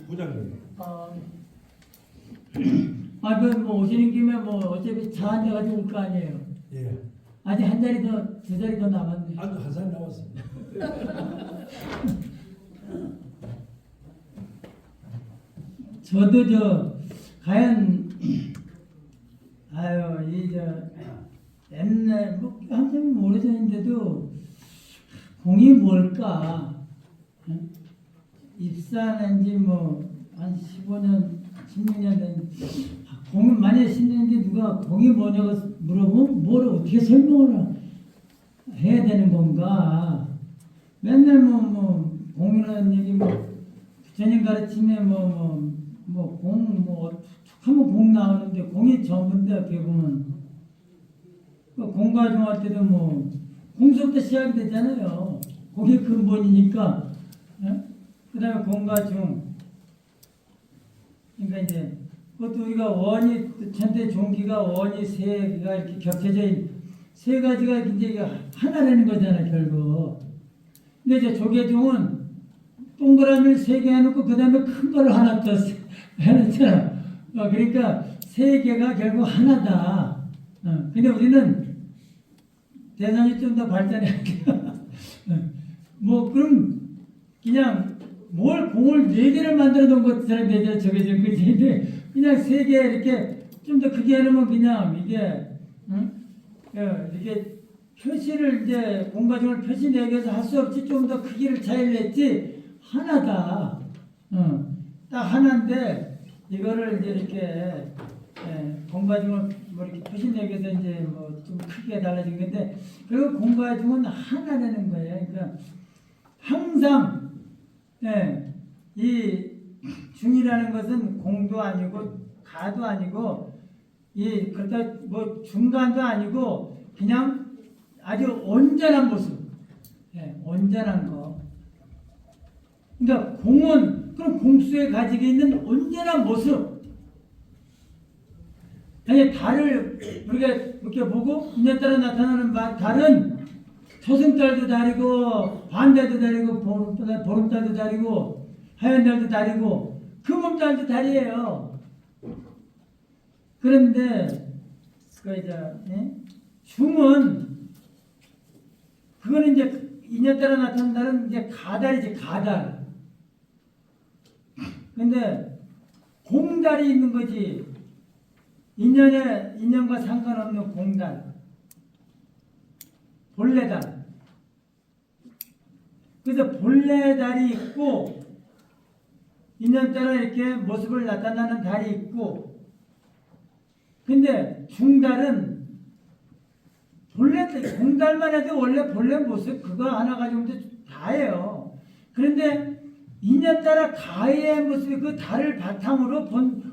부장님. 뭐 오시는 김에 뭐 어차피 차 한 대 가지고 올 거 아니에요. 예. 아직 한 자리 두 자리 더 남았네. 아주 한살 남았습니다. 저도 과연 옛날 한참 오래전인데도 공이 뭘까? 입사한 지 한 15년, 16년 된 공이 만약에 10년인데 누가 공이 뭐냐고 물어보면 뭘 어떻게 설명을 해야 되는 건가? 맨날 공이라는 얘기 부처님 가르침에 하면 공 나오는데 공이 전부인데 어떻게 보면 공과중할 때도 공수부터 시작이 되잖아요. 공이 근본이니까. 그 다음에 공과중. 그러니까 이제 그것도 우리가 원이 천대 종기가 원이 세 개가 이렇게 겹쳐져 있는 세 가지가 이제 하나라는 거잖아 결국. 근데 이제 조계종은 동그라미를 세 개 해놓고 그 다음에 큰 걸 하나 더 해놨잖아. 그러니까 세 개가 결국 하나다. 근데 우리는 대상이 좀 더 발전해야 그럼 그냥 공을 네 개를 만들어 놓은 것처럼 되잖아. 저게 그지? 근데 그냥 세 개 이렇게 좀 더 크게 해놓으면 그냥 이게 이게 표시를 이제 공과중을 표시 내기해서 할 수 없지. 좀 더 크기를 차이를 냈지. 하나다. 딱 하나인데 이거를 이제 이렇게 공과중을 뭐 이렇게 표시내기에서 이제 뭐 좀 크게 달라진 건데 그리고 공과 중은 하나라는 거예요. 그러니까 항상 예, 이 중이라는 것은 공도 아니고 가도 아니고 이 그렇다 뭐 중간도 아니고 그냥 아주 온전한 모습, 예, 온전한 거. 그러니까 공은 그럼 공수에 가지고 있는 온전한 모습. 아니 달을 우리가 이렇게 보고 인연 따라 나타나는 달은 초승달도 다르고 반달도 다르고 보름달도 다르고 하얀 달도 다르고 금음달도 다르예요. 그런데 그 이제 중은 그거는 이제 인연 따라 나타나는 달은 이제 가달이지 가달. 근데 공달이 있는 거지. 인연과 상관없는 공달, 본래달. 그래서 본래달이 있고 인연 따라 이렇게 모습을 나타나는 달이 있고, 근데 중달은 본래 공달만 해도 원래 본래 모습 그거 하나 가지고 다예요. 그런데 인연 따라 가의 모습이 그 달을 바탕으로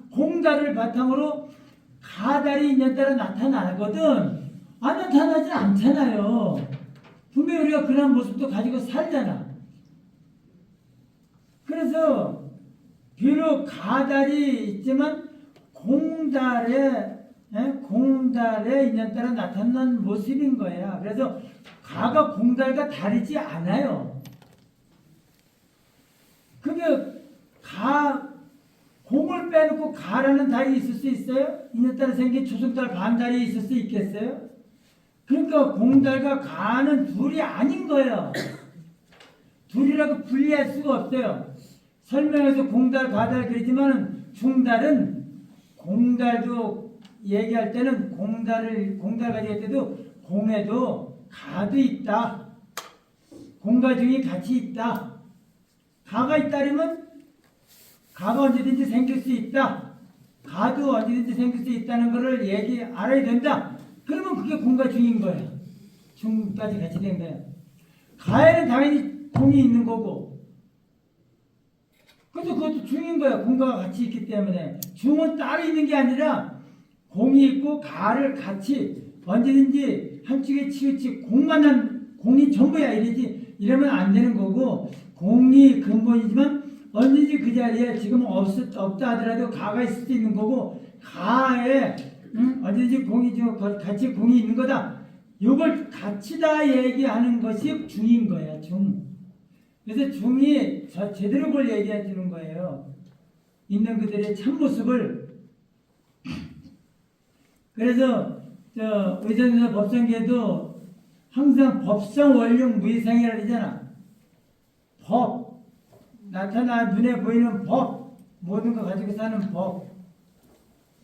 공달을 바탕으로 가달이 인연 따라 나타나거든. 안 나타나진 않잖아요. 분명히 우리가 그런 모습도 가지고 살잖아. 그래서 비록 가달이 있지만 공달에 인연 따라 나타난 모습인 거야. 그래서 가가 공달과 다르지 않아요. 그게 공을 빼놓고 가라는 달이 있을 수 있어요? 인연 따라 생긴 초승달 반달이 있을 수 있겠어요? 그러니까 공달과 가는 둘이 아닌 거예요. 둘이라고 분리할 수가 없어요. 설명에서 공달, 가달 그러지만 중달은 공달도 얘기할 때는 공달 가지고 할 때도 공에도 가도 있다. 공과 중이 같이 있다. 가가 있다면 가가 언제든지 생길 수 있다. 가도 언제든지 생길 수 있다는 것을 알아야 된다. 그러면 그게 공과 중인 거예요. 중까지 같이 된 거예요. 가에는 당연히 공이 있는 거고. 그래서 그것도 중인 거예요. 공과 같이 있기 때문에. 중은 따로 있는 게 아니라 공이 있고 가를 같이 언제든지 한쪽에 치우치 공이 전부야 이러지. 이러면 안 되는 거고 공이 근본이지만 언제든지 그 자리에 지금 없다 하더라도 가가 있을 수 있는 거고 가에 언제든지 같이 공이 있는 거다. 이걸 같이 다 얘기하는 것이 중인 거야. 중. 그래서 중이 제대로 그걸 얘기해 주는 거예요. 있는 그들의 참모습을. 그래서 의정에서 법성계도 항상 법성 원령 무이상이라 그러잖아. 법. 눈에 보이는 법, 모든 거 가지고 사는 법.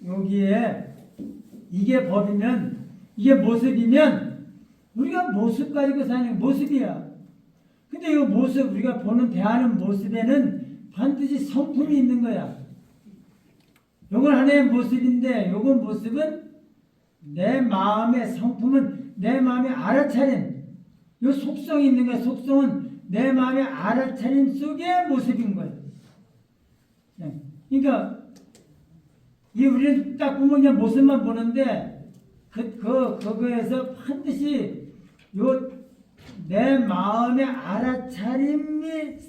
여기에 이게 법이면, 이게 모습이면 우리가 모습 가지고 사는 모습이야. 근데 이 모습, 우리가 대하는 모습에는 반드시 성품이 있는 거야. 이건 하나의 모습인데, 이건 모습은 내 마음의 성품은 내 마음의 알아차림. 이 속성이 있는 거야. 속성은 내 마음의 알아차림 속의 모습인 거예요. 그러니까 우리는 딱 보면 그냥 모습만 보는데 그거에서 반드시 내 마음의 알아차림을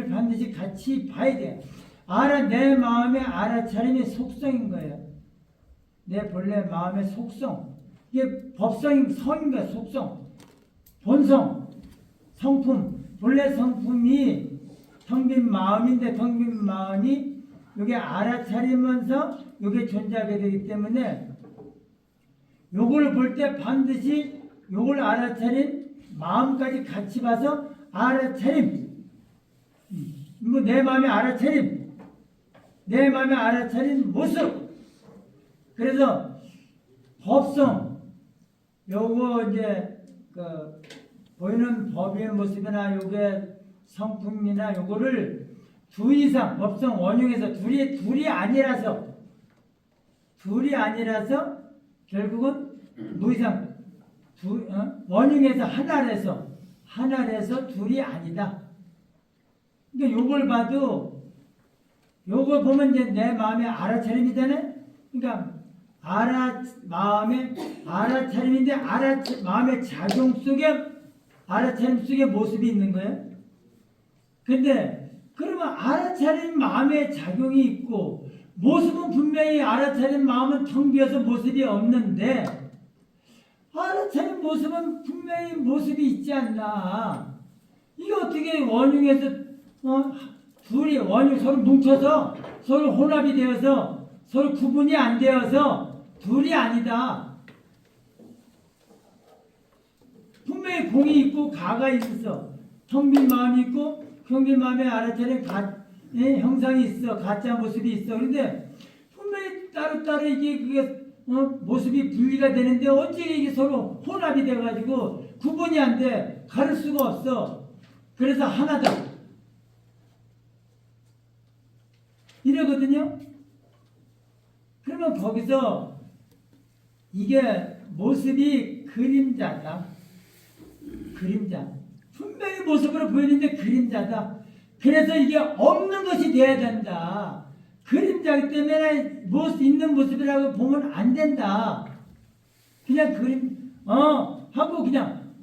반드시 같이 봐야 돼. 내 마음의 알아차림의 속성인 거예요. 내 본래 마음의 속성. 이게 법성인 성인 거야. 속성, 본성. 성품, 본래 성품이 텅 빈 마음인데 텅 빈 마음이 요게 알아차리면서 요게 존재하게 되기 때문에 요걸 볼 때 반드시 요걸 알아차린 마음까지 같이 봐서 알아차림. 내 마음의 알아차림. 내 마음의 알아차린 모습. 그래서 법성 요거 이제 보이는 법의 모습이나 요게 성품이나 요거를 두 이상 법성 원흉에서 둘이 아니라서 둘이 아니라서 결국은 무이상 원흉에서 하나라서 둘이 아니다. 그러니까 요걸 봐도 요걸 보면 이제 내 마음의 알아차림이잖아요. 그러니까 마음의 알아차림인데 마음의 작용 속에 알아차림 속에 모습이 있는 거예요. 근데 그러면 알아차림 마음의 작용이 있고 모습은 분명히 알아차림 마음은 텅 비어서 모습이 없는데 알아차림 모습은 분명히 모습이 있지 않나. 이게 어떻게 원흉에서 둘이 원흉 서로 뭉쳐서 서로 혼합이 되어서 서로 구분이 안 되어서 둘이 아니다. 분명히 공이 있고 가가 있어. 텅 빈 마음이 있고 텅 빈 마음에 알아차림 형상이 있어. 가짜 모습이 있어. 그런데 분명히 따로따로 그게 모습이 분리가 되는데 어찌 이게 서로 혼합이 돼가지고 구분이 안 돼. 가릴 수가 없어. 그래서 하나다. 이러거든요. 그러면 거기서 이게 모습이 그림자다. 그림자. 분명히 모습으로 보이는데 그림자다. 그래서 이게 없는 것이 돼야 된다. 그림자기 때문에 있는 모습이라고 보면 안 된다. 그냥 하고 그냥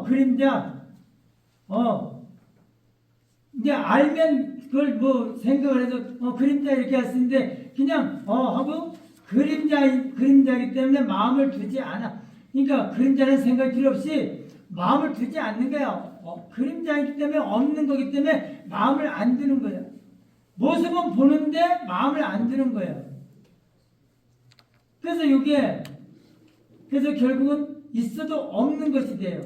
그림자 이제 알면 그걸 뭐 생각을 해서 그림자 이렇게 할 수 있는데 그냥 하고 그림자이기 때문에 마음을 두지 않아. 그러니까 그림자는 생각 필요 없이 마음을 두지 않는 거야. 그림자이기 때문에 없는 거기 때문에 마음을 안 두는 거야. 모습은 보는데 마음을 안 두는 거예요. 그래서 결국은 있어도 없는 것이 돼요.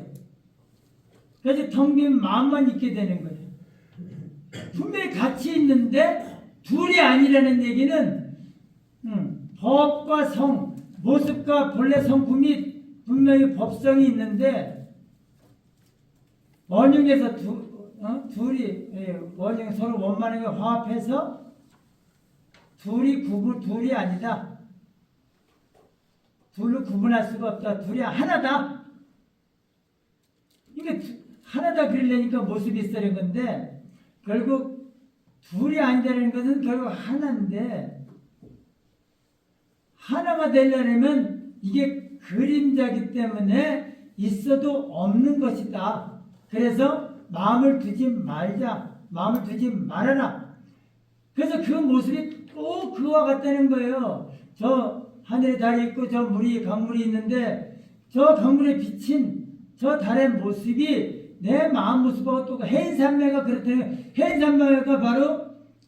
그래서 텅 빈 마음만 있게 되는 거예요. 분명히 같이 있는데 둘이 아니라는 얘기는 법과 성, 모습과 본래 성품이 분명히 법성이 있는데 원흉에서 둘이 원흉 서로 원만하게 화합해서 둘이 아니다. 둘로 구분할 수가 없다. 둘이 하나다. 이게 하나다 그러려니까 모습이 있어야 건데 결국 둘이 아니다라는 것은 결국 하나인데 하나가 되려면 이게 그림자기 때문에 있어도 없는 것이다. 그래서 마음을 두지 말자. 마음을 두지 말아라. 그래서 그 모습이 꼭 그와 같다는 거예요. 저 하늘에 달이 있고 저 강물이 있는데 저 강물에 비친 저 달의 모습이 내 마음 모습하고 또 해인산매가 그렇다면 해인산매가 바로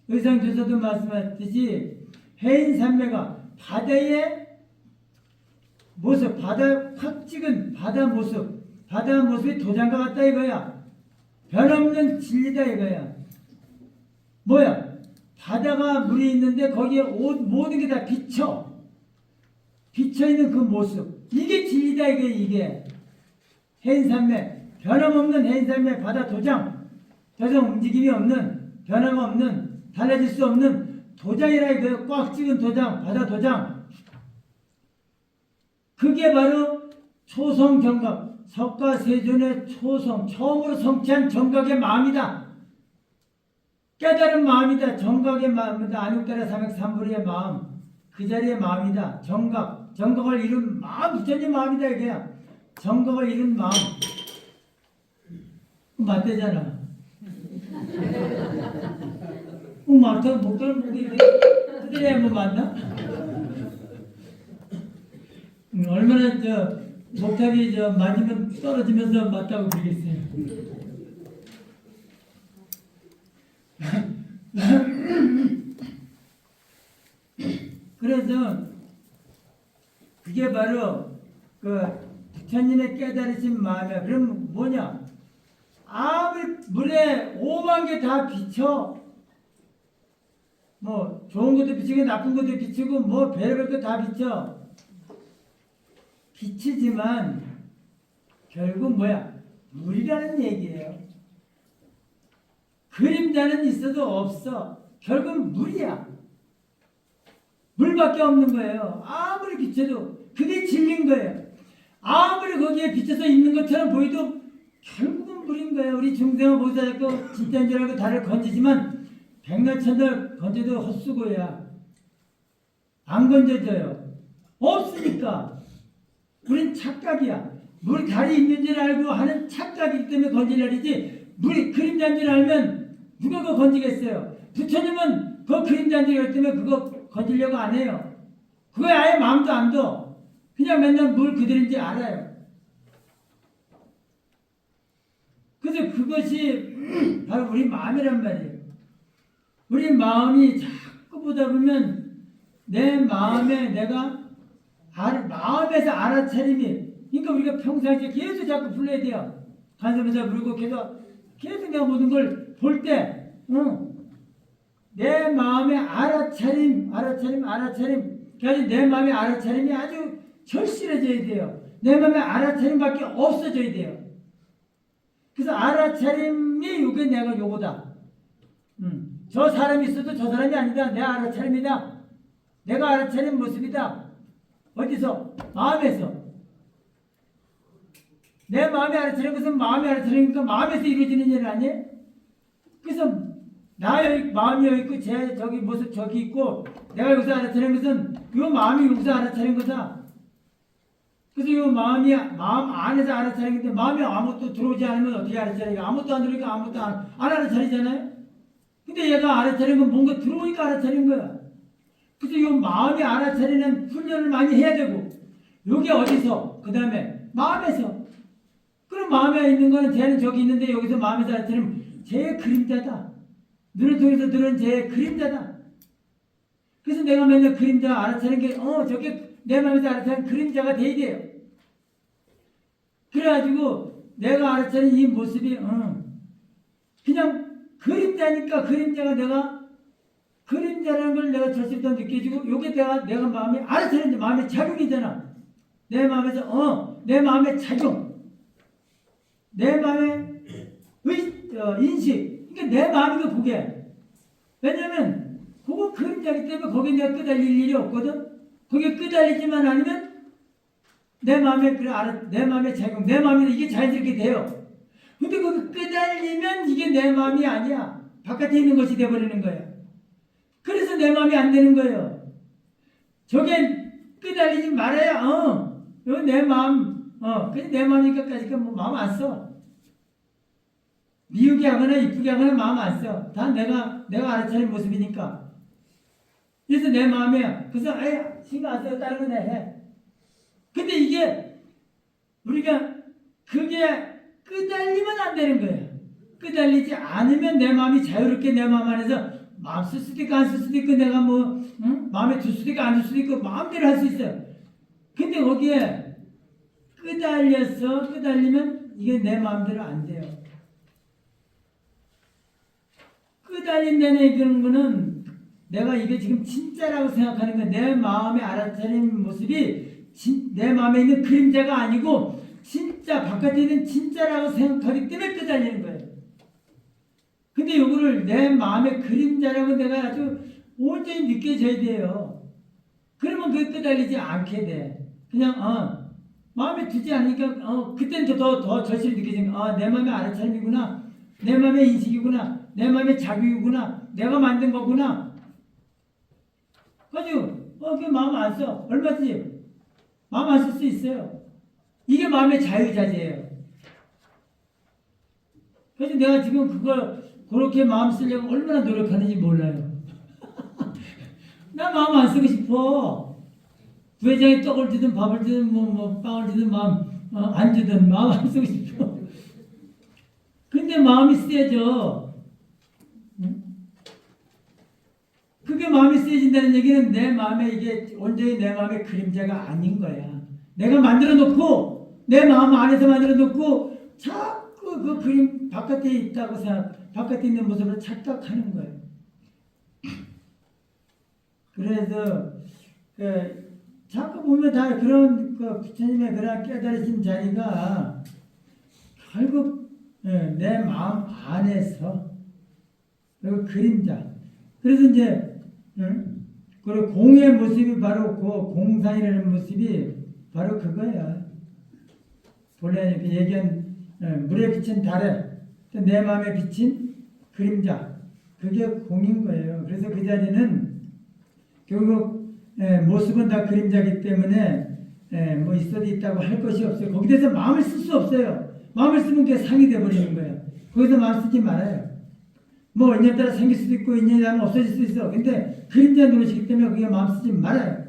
의상조사도 말씀하셨듯이 해인산매가 바다의 모습, 바다 확 찍은 바다 모습이 도장과 같다 이거야. 변없는 진리다 이거야. 뭐야? 바다가 물이 있는데 거기에 모든 게 다 비쳐있는 그 모습. 이게 진리다 이게. 해인산매, 변함없는 해인산매 바다 도장. 더 이상 움직임이 없는, 변화가 없는, 달라질 수 없는 도장이라 이거예요. 꽉 찍은 도장, 바다 도장. 그게 바로 초성정각, 석가세존의 초성, 처음으로 성취한 정각의 마음이다. 깨달은 마음이다. 정각의 마음이다. 안육달의 삼백삼불의 마음. 그 자리의 마음이다. 정각을 이룬 마음, 부처님 마음이다 이거야. 정각을 이룬 마음. 맞대잖아. 목덜 목이 그들이 한번 맞나? 얼마나 목탑이 맞으면 떨어지면서 맞다고 그러겠어요. 그래서 그게 바로 그 부처님의 깨달으신 마음이야. 그럼 뭐냐? 아무리 물에 5만 개 다 비쳐. 뭐 좋은 것도 비치고 나쁜 것도 비치고 뭐 별별 거 다 비쳐. 비치지만 결국 뭐야? 물이라는 얘기예요. 그림자는 있어도 없어. 결국 물이야. 물밖에 없는 거예요. 아무리 비춰도 그게 진리인 거예요. 아무리 거기에 비춰서 있는 것처럼 보여도 결국은 물인 거예요. 우리 중생은 보살자고 진짜인 줄 알고 달을 건지지만 백날천달 건져도 헛수고야. 안 건져져요. 없으니까. 우린 착각이야. 물이 달이 있는 줄 알고 하는 착각이기 때문에 건질라리지, 물이 그림자인 줄 알면 누가 그거 건지겠어요? 부처님은 그 그림자인 줄 알기 때문에 그거 건지려고 안 해요. 그거에 아예 마음도 안 둬. 그냥 맨날 물 그대로인지 알아요. 그래서 그것이 바로 우리 마음이란 말이에요. 우리 마음이 자꾸 보다 보면 내 마음에 내가 마음에서 알아차림이, 그러니까 우리가 평상시에 계속 자꾸 불러야 돼요. 간섭에서 부르고 계속 내가 모든 걸 볼 때, 내 마음의 알아차림. 그래서 내 마음의 알아차림이 아주 절실해져야 돼요. 내 마음의 알아차림밖에 없어져야 돼요. 그래서 알아차림이 요게 내가 요거다. 저 사람이 있어도 저 사람이 아니다. 내 알아차림이다. 내가 알아차린 모습이다. 어디서? 마음에서. 내 마음이 알아차린 것은 마음이 알아차리니까 마음에서 이루어지는 일 아니에요? 그래서 나의 마음이 여기 있고 제 저기 모습 저기 있고 내가 여기서 알아차린 것은 이 마음이 여기서 알아차린 거다. 그래서 이 마음이 마음 안에서 알아차린 건데, 마음이 아무것도 들어오지 않으면 어떻게 알아차리겠어요? 아무것도 안 들어오니까 아무것도 안 알아차리잖아요. 근데 얘가 알아차린 건 뭔가 들어오니까 알아차린 거야. 그래서 이 마음이 알아차리는 훈련을 많이 해야 되고, 여기 어디서? 그 다음에 마음에서. 그럼 마음에 있는 거는 쟤는 저기 있는데 여기서 마음에서 알아차리면 쟤의 그림자다. 눈을 통해서 들은 쟤의 그림자다. 그래서 내가 맨날 그림자 알아차리는 게 저게 내 마음에서 알아차리는 그림자가 돼야 돼요. 그래가지고 내가 알아차린 이 모습이 그냥 그림자니까, 그림자가 내가 그림자라는 걸 내가 절실히 느껴지고, 요게 내가 마음이 알아차리는 마음의 작용이잖아. 내 마음에서 내 마음의 작용, 내 마음의 인식. 그러니까 내 마음이고 그게. 왜냐면 그거 그림자기 때문에 거기에 내가 끄달릴 일이 없거든. 거기에 끄달리지만 않으면 내 마음의 내 마음의 작용, 내 마음이 이게 자연스럽게 돼요. 근데 거기 끄달리면 이게 내 마음이 아니야. 바깥에 있는 것이 돼버리는 거예요. 그래서 내 마음이 안 되는 거예요. 저게 끄달리지 말아야 이거 내 마음 그냥 내 마음이니까까지 뭐 마음 안 써. 미우게 하거나 이쁘게 하거나 마음 안 써. 다 내가 알아차린 모습이니까. 그래서 내 마음이야. 그래서 신경 안 써요. 다른 거 내 해. 근데 이게 우리가 그게 끄달리면 안 되는 거예요. 끄달리지 않으면 내 마음이 자유롭게 내 마음 안에서 마음 쓸 수도 있고 안 쓸 수도 있고, 내가 마음에 들 수도 있고 안 들 수도 있고 마음대로 할 수 있어요. 근데 거기에 끄달리면 이게 내 마음대로 안 돼요. 끄달린다는 그런 거는 내가 이게 지금 진짜라고 생각하는 거야. 내 마음에 알아차린 모습이 내 마음에 있는 그림자가 아니고 진짜 바깥에 있는 진짜라고 생각하기 때문에 끄달리는 거예요. 근데 요거를 내 마음의 그림자라고 내가 아주 온전히 느껴져야 돼요. 그러면 그게 끄달리지 않게 돼. 그냥 마음에 들지 않으니까 그때는 더 절실히 느껴지는 거야. 내 마음의 알아차림이구나. 내 마음의 인식이구나. 내 마음의 자극이구나. 내가 만든 거구나. 가지고 그게 마음 안 써. 얼마든지 마음 안 쓸 수 있어요. 이게 마음의 자유자재예요. 그래서 내가 지금 그걸 그렇게 마음 쓰려고 얼마나 노력하는지 몰라요. 나 마음 안 쓰고 싶어. 부회장이 떡을 주든 밥을 주든 빵을 주든 마음 안 주든 마음 안 쓰고 싶어. 근데 마음이 쓰여져. 그게 마음이 쓰여진다는 얘기는 내 마음에 이게 온전히 내 마음의 그림자가 아닌 거야. 내가 만들어 놓고 내 마음 안에서 만들어 놓고 자꾸 그 그림 바깥에 있다고 바깥에 있는 모습을 착각하는 거예요. 그래서 자꾸 보면 다 그런 부처님의 그런 깨달으신 자리가 결국 내 마음 안에서 그리고 그림자. 그래서 이제 그리고 공의 모습이 바로 그 공산이라는 모습이 바로 그거야. 본래 이렇게 얘기한 물에 비친 달에 또 내 마음에 비친 그림자, 그게 공인 거예요. 그래서 그 자리는 결국 모습은 다 그림자이기 때문에 뭐 있어도 있다고 할 것이 없어요. 거기 대해서 마음을 쓸 수 없어요. 마음을 쓰면 그게 상이 돼버리는 거예요. 거기서 마음 쓰지 말아요. 뭐 인연 따라 생길 수도 있고 인연이 따라 없어질 수도 있어. 근데 그림자 노릇이기 때문에 그게 마음 쓰지 말아요.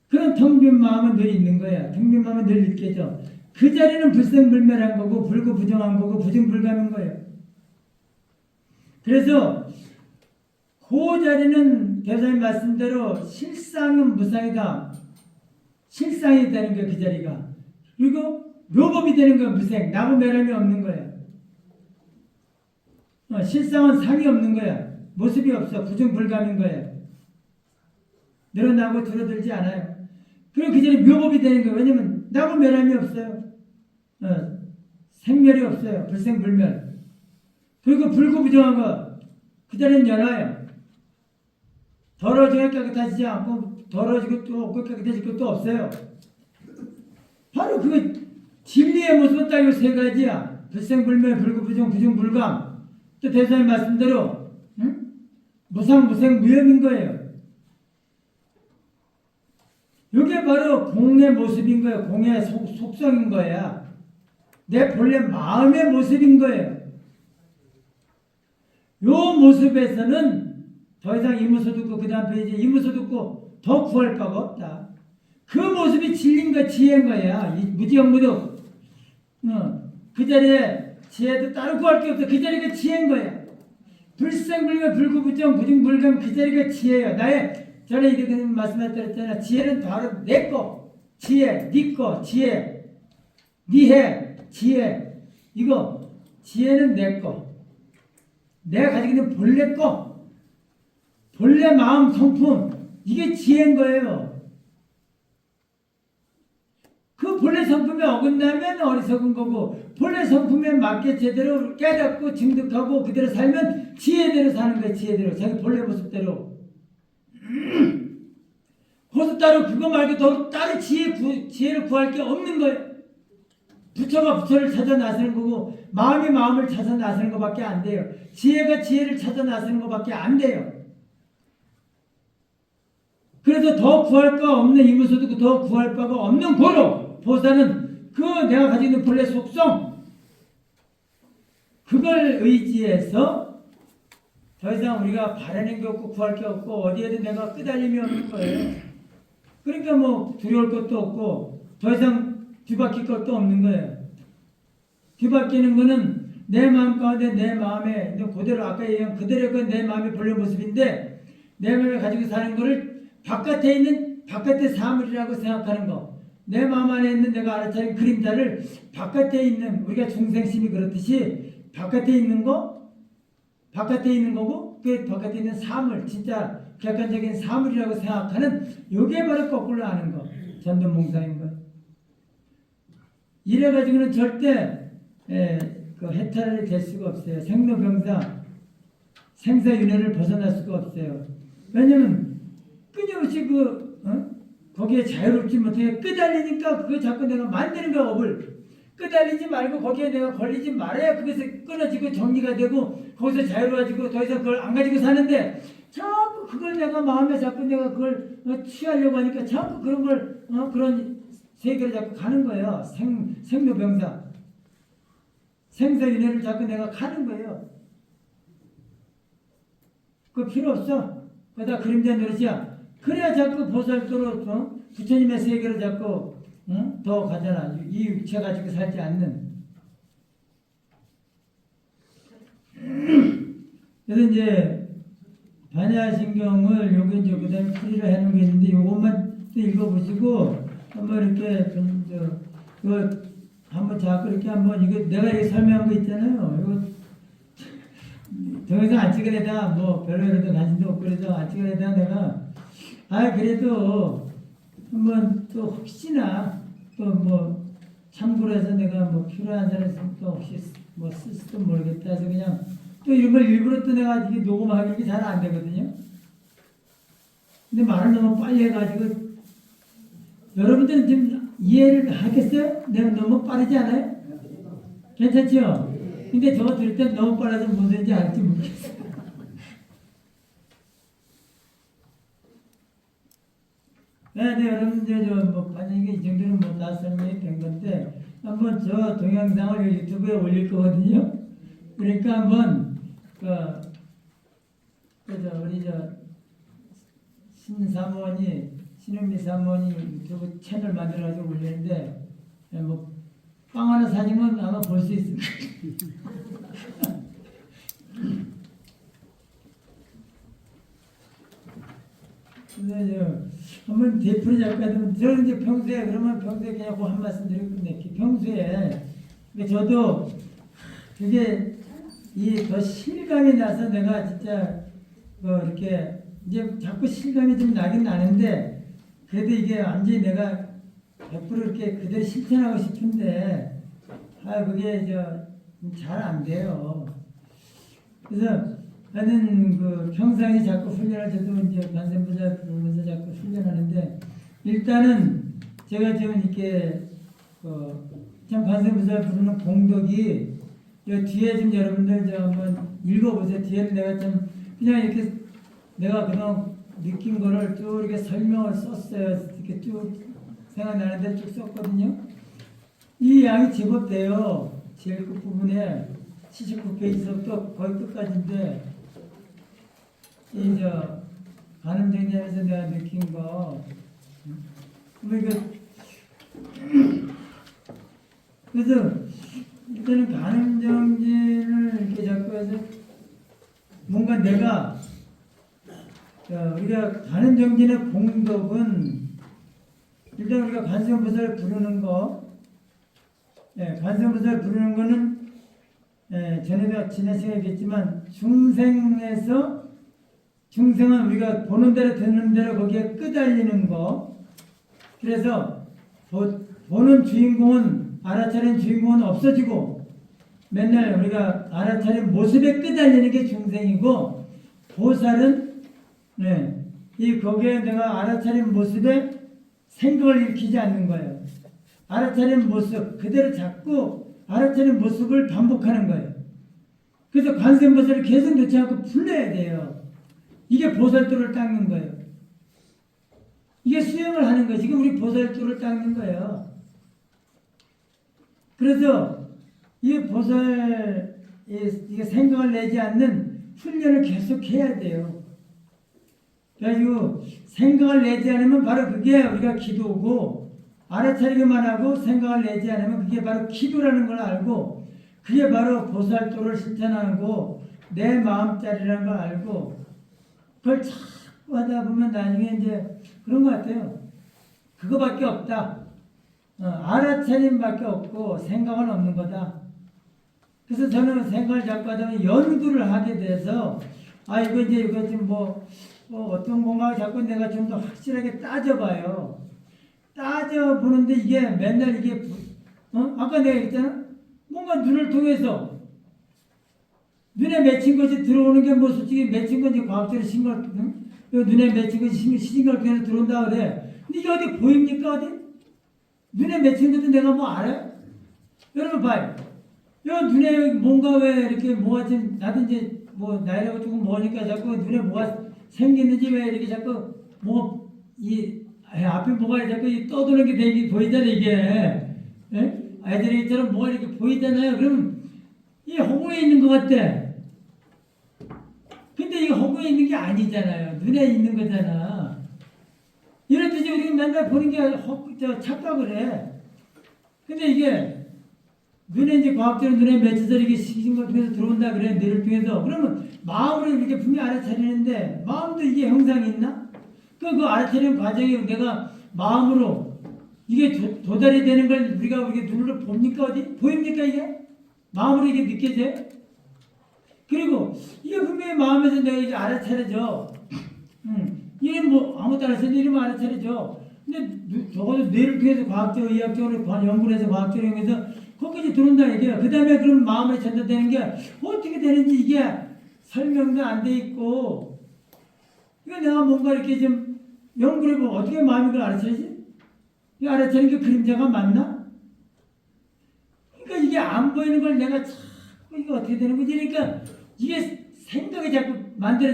그런 텅 빈 마음은 늘 있는 거야. 텅 빈 마음은 늘 느껴져. 그 자리는 불생불멸한 거고 불구부정한 거고 부정불가한 거예요. 그래서 그 자리는 대사님 말씀대로 실상은 무상이다. 실상이 되는 거예요. 그 자리가. 그리고 묘법이 되는 거예요. 무생. 나고 매람이 없는 거예요. 실상은 상이 없는 거야. 모습이 없어. 부정불감인 거예요. 늘어나고 줄어들지 않아요. 그리고 그 자리 묘법이 되는 거예요. 왜냐면 나고 매람이 없어요. 생멸이 없어요. 불생불멸. 그리고 불구부정한 거. 그 자리는 연화예요. 더러워지고 깨끗하지 않고 더러워지고 또 없고 깨끗해질 것도 없어요. 바로 그 진리의 모습은 딱 이 세 가지야. 불생불멸, 불구부정, 부정불감. 또 대사님 말씀대로 무상무생 무염인 거예요. 이게 바로 공의 모습인 거예요. 공의 속성인 거야. 내 본래 마음의 모습인 거예요. 요 모습에서는 더 이상 이무소 듣고 그 다음 페이지에 이무소 듣고 더 구할 바가 없다. 그 모습이 진리인가 지혜인 거야. 무지영무득. 그 자리에 지혜도 따로 구할 게 없어. 그 자리가 지혜인 거야. 불생불멸 불구부정 부정불감 그 자리가 지혜예요. 나의 전에 이렇게 말씀드렸잖아. 지혜는 바로 내 거. 지혜, 네 거, 지혜. 네 해, 지혜. 이거 지혜는 내 거. 내가 가지고 있는 본래 거. 본래 마음 성품. 이게 지혜인 거예요. 그 본래 성품에 어긋나면 어리석은 거고 본래 성품에 맞게 제대로 깨닫고 증득하고 그대로 살면 지혜대로 사는 거예요. 지혜대로. 자기 본래 모습대로. 거기서 따로 그거 말고 더 따로 지혜를 구할 게 없는 거예요. 부처가 부처를 찾아 나서는 거고 마음이 마음을 찾아 나서는 것밖에 안 돼요. 지혜가 지혜를 찾아 나서는 것밖에 안 돼요. 그래서 더 구할 바 없는 이무소도 더 구할 바가 없는 고로 보살은 그 내가 가지고 있는 본래 속성 그걸 의지해서 더 이상 우리가 바라는 게 없고 구할 게 없고 어디에도 내가 끄달림이 없는 거예요. 그러니까 뭐 두려울 것도 없고 더 이상 뒤바뀔 것도 없는 거예요. 뒤바뀌는 거는 내 마음 가운데 내 마음에 그대로 아까 얘기한 그대로 내 마음의 본래 모습인데 내 마음에 가지고 사는 거를 바깥에 있는 바깥의 사물이라고 생각하는 거. 내 마음 안에 있는 내가 알아차린 그림자를 바깥에 있는 우리가 중생심이 그렇듯이 바깥에 있는 거 바깥에 있는 거고 그 바깥에 있는 사물 진짜 객관적인 사물이라고 생각하는 요게 바로 거꾸로 하는 거. 전도몽사인 거. 이래가지고는 절대 그 해탈이 될 수가 없어요. 생로병사 생사윤회를 벗어날 수가 없어요. 왜냐면 끊임없이 거기에 자유롭지 못해 끄달리니까 그거 자꾸 내가 만드는 거야. 업을 끄달리지 말고 거기에 내가 걸리지 말아야 그것에 끊어지고 정리가 되고 거기서 자유로워지고 더 이상 그걸 안 가지고 사는데 자꾸 그걸 내가 마음에 자꾸 내가 그걸 취하려고 하니까 자꾸 그런 걸 그런 세계를 자꾸 가는 거예요. 생로병사 생사윤회를 자꾸 내가 가는 거예요. 그거 필요 없어. 그러다 그림자 노릇이야. 그래야 자꾸 보살도로 부처님의 세계를 자꾸 더 가잖아. 이 육체 가지고 살지 않는. 그래서 이제 반야신경을 여기 이제 그다음에 풀이를 해놓은 게 있는데 요것만 또 읽어보시고 한번 이렇게 그거 한번 자꾸 이렇게 한번 이거 내가 이렇게 설명한 거 있잖아요. 이거 동영상 안 찍으려다 뭐 별로 이런 데 관심도 없고 그래서 안 찍으려다 내가 그래도 한번 또 혹시나 또 뭐 참고로 해서 내가 뭐 필요한 사람 있으면 또 혹시 뭐 쓸지도 모르겠다 해서 그냥 또 이런 걸 일부러 또 내가 이게 녹음하기 잘 안 되거든요. 근데 말을 너무 빨리 해가지고 여러분들은 좀 이해를 하겠어요? 내가 너무 빠르지 않아요? 괜찮죠? 근데 저거 들을 때 너무 빨라서 무슨 소리인지 알지 모르겠어요. 네, 여러분들 뭐 만약에 이 정도는 뭐 다 설명이 된 건데 한번 저 동영상을 유튜브에 올릴 거거든요. 그러니까 한번 우리 신사모니 신은미 사모니 유튜브 채널 만들어가지고 올리는데 뭐 빵 하나 사주면 아마 볼 수 있습니다. 그래서 한번 대표를 잡고 저는 이제 평소에 그러면 평소에 그냥 한 말씀 드리고 끝내. 평소에 근데 저도 그게 이 더 실감이 나서 내가 진짜 뭐 이렇게 이제 자꾸 실감이 좀 나긴 나는데 그래도 이게 완전히 내가 100% 이렇게 그대로 실천하고 싶은데 그게 잘 안 돼요. 그래서 나는 그 평상시 자꾸 훈련을 저도 이제 관세음보살 부르면서 자꾸 훈련하는데 일단은 제가 지금 이렇게 참 관세음보살 부르는 공덕이 이 뒤에 좀 여러분들 좀 한번 읽어보세요. 뒤에는 내가 좀 그냥 이렇게 내가 그냥 느낀 거를 쭉 이렇게 설명을 썼어요. 이렇게 쭉 생각나는데 쭉 썼거든요. 이 양이 제법 돼요. 제일 끝부분에 79페이지부터 거의 끝까지인데 가늠 정리하면서 내가 느낀 거 그래서 일단은 가늠 정진을 이렇게 자꾸 해서 뭔가 내가 우리가 가늠 정진의 공덕은 일단 우리가 관세음보살 부르는 거 관세음보살 부르는 거는 전에도 지난 시간에 얘기했지만 중생은 우리가 보는 대로 듣는 대로 거기에 끄달리는 거. 그래서 보는 주인공은 알아차린 주인공은 없어지고 맨날 우리가 알아차린 모습에 끄달리는 게 중생이고 보살은 이 거기에 내가 알아차린 모습에 생각을 일으키지 않는 거예요. 알아차린 모습 그대로 잡고 알아차린 모습을 반복하는 거예요. 그래서 관세음보살을 계속 놓지 않고 불러야 돼요. 이게 보살도를 닦는 거예요. 이게 수행을 하는 거예요. 지금 우리 보살도를 닦는 거예요. 그래서 이 보살 이게 생각을 내지 않는 훈련을 계속 해야 돼요. 그래가지고 생각을 내지 않으면 바로 그게 우리가 기도고 알아차리기만 하고 생각을 내지 않으면 그게 바로 기도라는 걸 알고 그게 바로 보살도를 실천하고 내 마음자리라는 걸 알고 그걸 자꾸 하다 보면 나중에 이제 그런 것 같아요. 그거밖에 없다. 알아차림밖에 없고 생각은 없는 거다. 그래서 저는 생각을 자꾸 하다 보면 연구를 하게 돼서 이거 좀 어떤 건가 자꾸 내가 좀 더 확실하게 따져봐요. 따져보는데 이게 맨날 이게 아까 내가 얘기했잖아. 뭔가 눈을 통해서 눈에 맺힌 것이 들어오는 게 뭐 솔직히 맺힌 건지 과학적으로 눈에 맺힌 것이 시진걸 통해서 들어온다 그래. 근데 이게 어디 보입니까 어디? 눈에 맺힌 것도 내가 뭐 알아요? 여러분 봐요. 요 눈에 뭔가 왜 이렇게 뭐가 좀 나도 이제 뭐 나이라고 조금 먹으니까 자꾸 눈에 뭐가 생기는지 왜 이렇게 자꾸 앞에 뭐가 자꾸 떠도는 게 되게 보이잖아요 이게. 아이들이처럼 뭐가 이렇게 보이잖아요. 그럼 이게 허공에 있는 것 같아. 근데 이게 허공에 있는 게 아니잖아요. 눈에 있는 거잖아. 이렇듯이 우리가 맨날 보는 게 착각을 해. 근데 이게 눈에 이제 과학적으로 눈에 맺혀서 이렇게 시신걸 통해서 들어온다 그래. 뇌를 통해서. 그러면 마음으로 이렇게 분명히 알아차리는데 마음도 이게 형상이 있나? 그 알아차리는 과정이 내가 마음으로 이게 도달이 되는 걸 우리가 눈으로 봅니까 어디? 보입니까 이게? 마음으로 이게 느껴져요? 그리고 이게 분명히 마음에서 내가 이게 알아차려져. 이름 뭐 아무것도 안 했을 때 이름은 알아차려져. 근데 적어도 뇌를 통해서 과학적으로 의학적으로 연구를 해서 과학적으로 연구해서 거기까지 들어온다 얘기야. 그 다음에 그럼 마음에 전달되는 게 어떻게 되는지 이게 설명도 안 돼 있고 이거 내가 뭔가 이렇게 좀 연구를 해보면 어떻게 마음이 그걸 알아차리지? 이 알아차리는 게 그림자가 맞나? 그러니까 이게 안 보이는 걸 내가 자꾸 이게 어떻게 되는 거지? 그러니까 이게 생각이 자꾸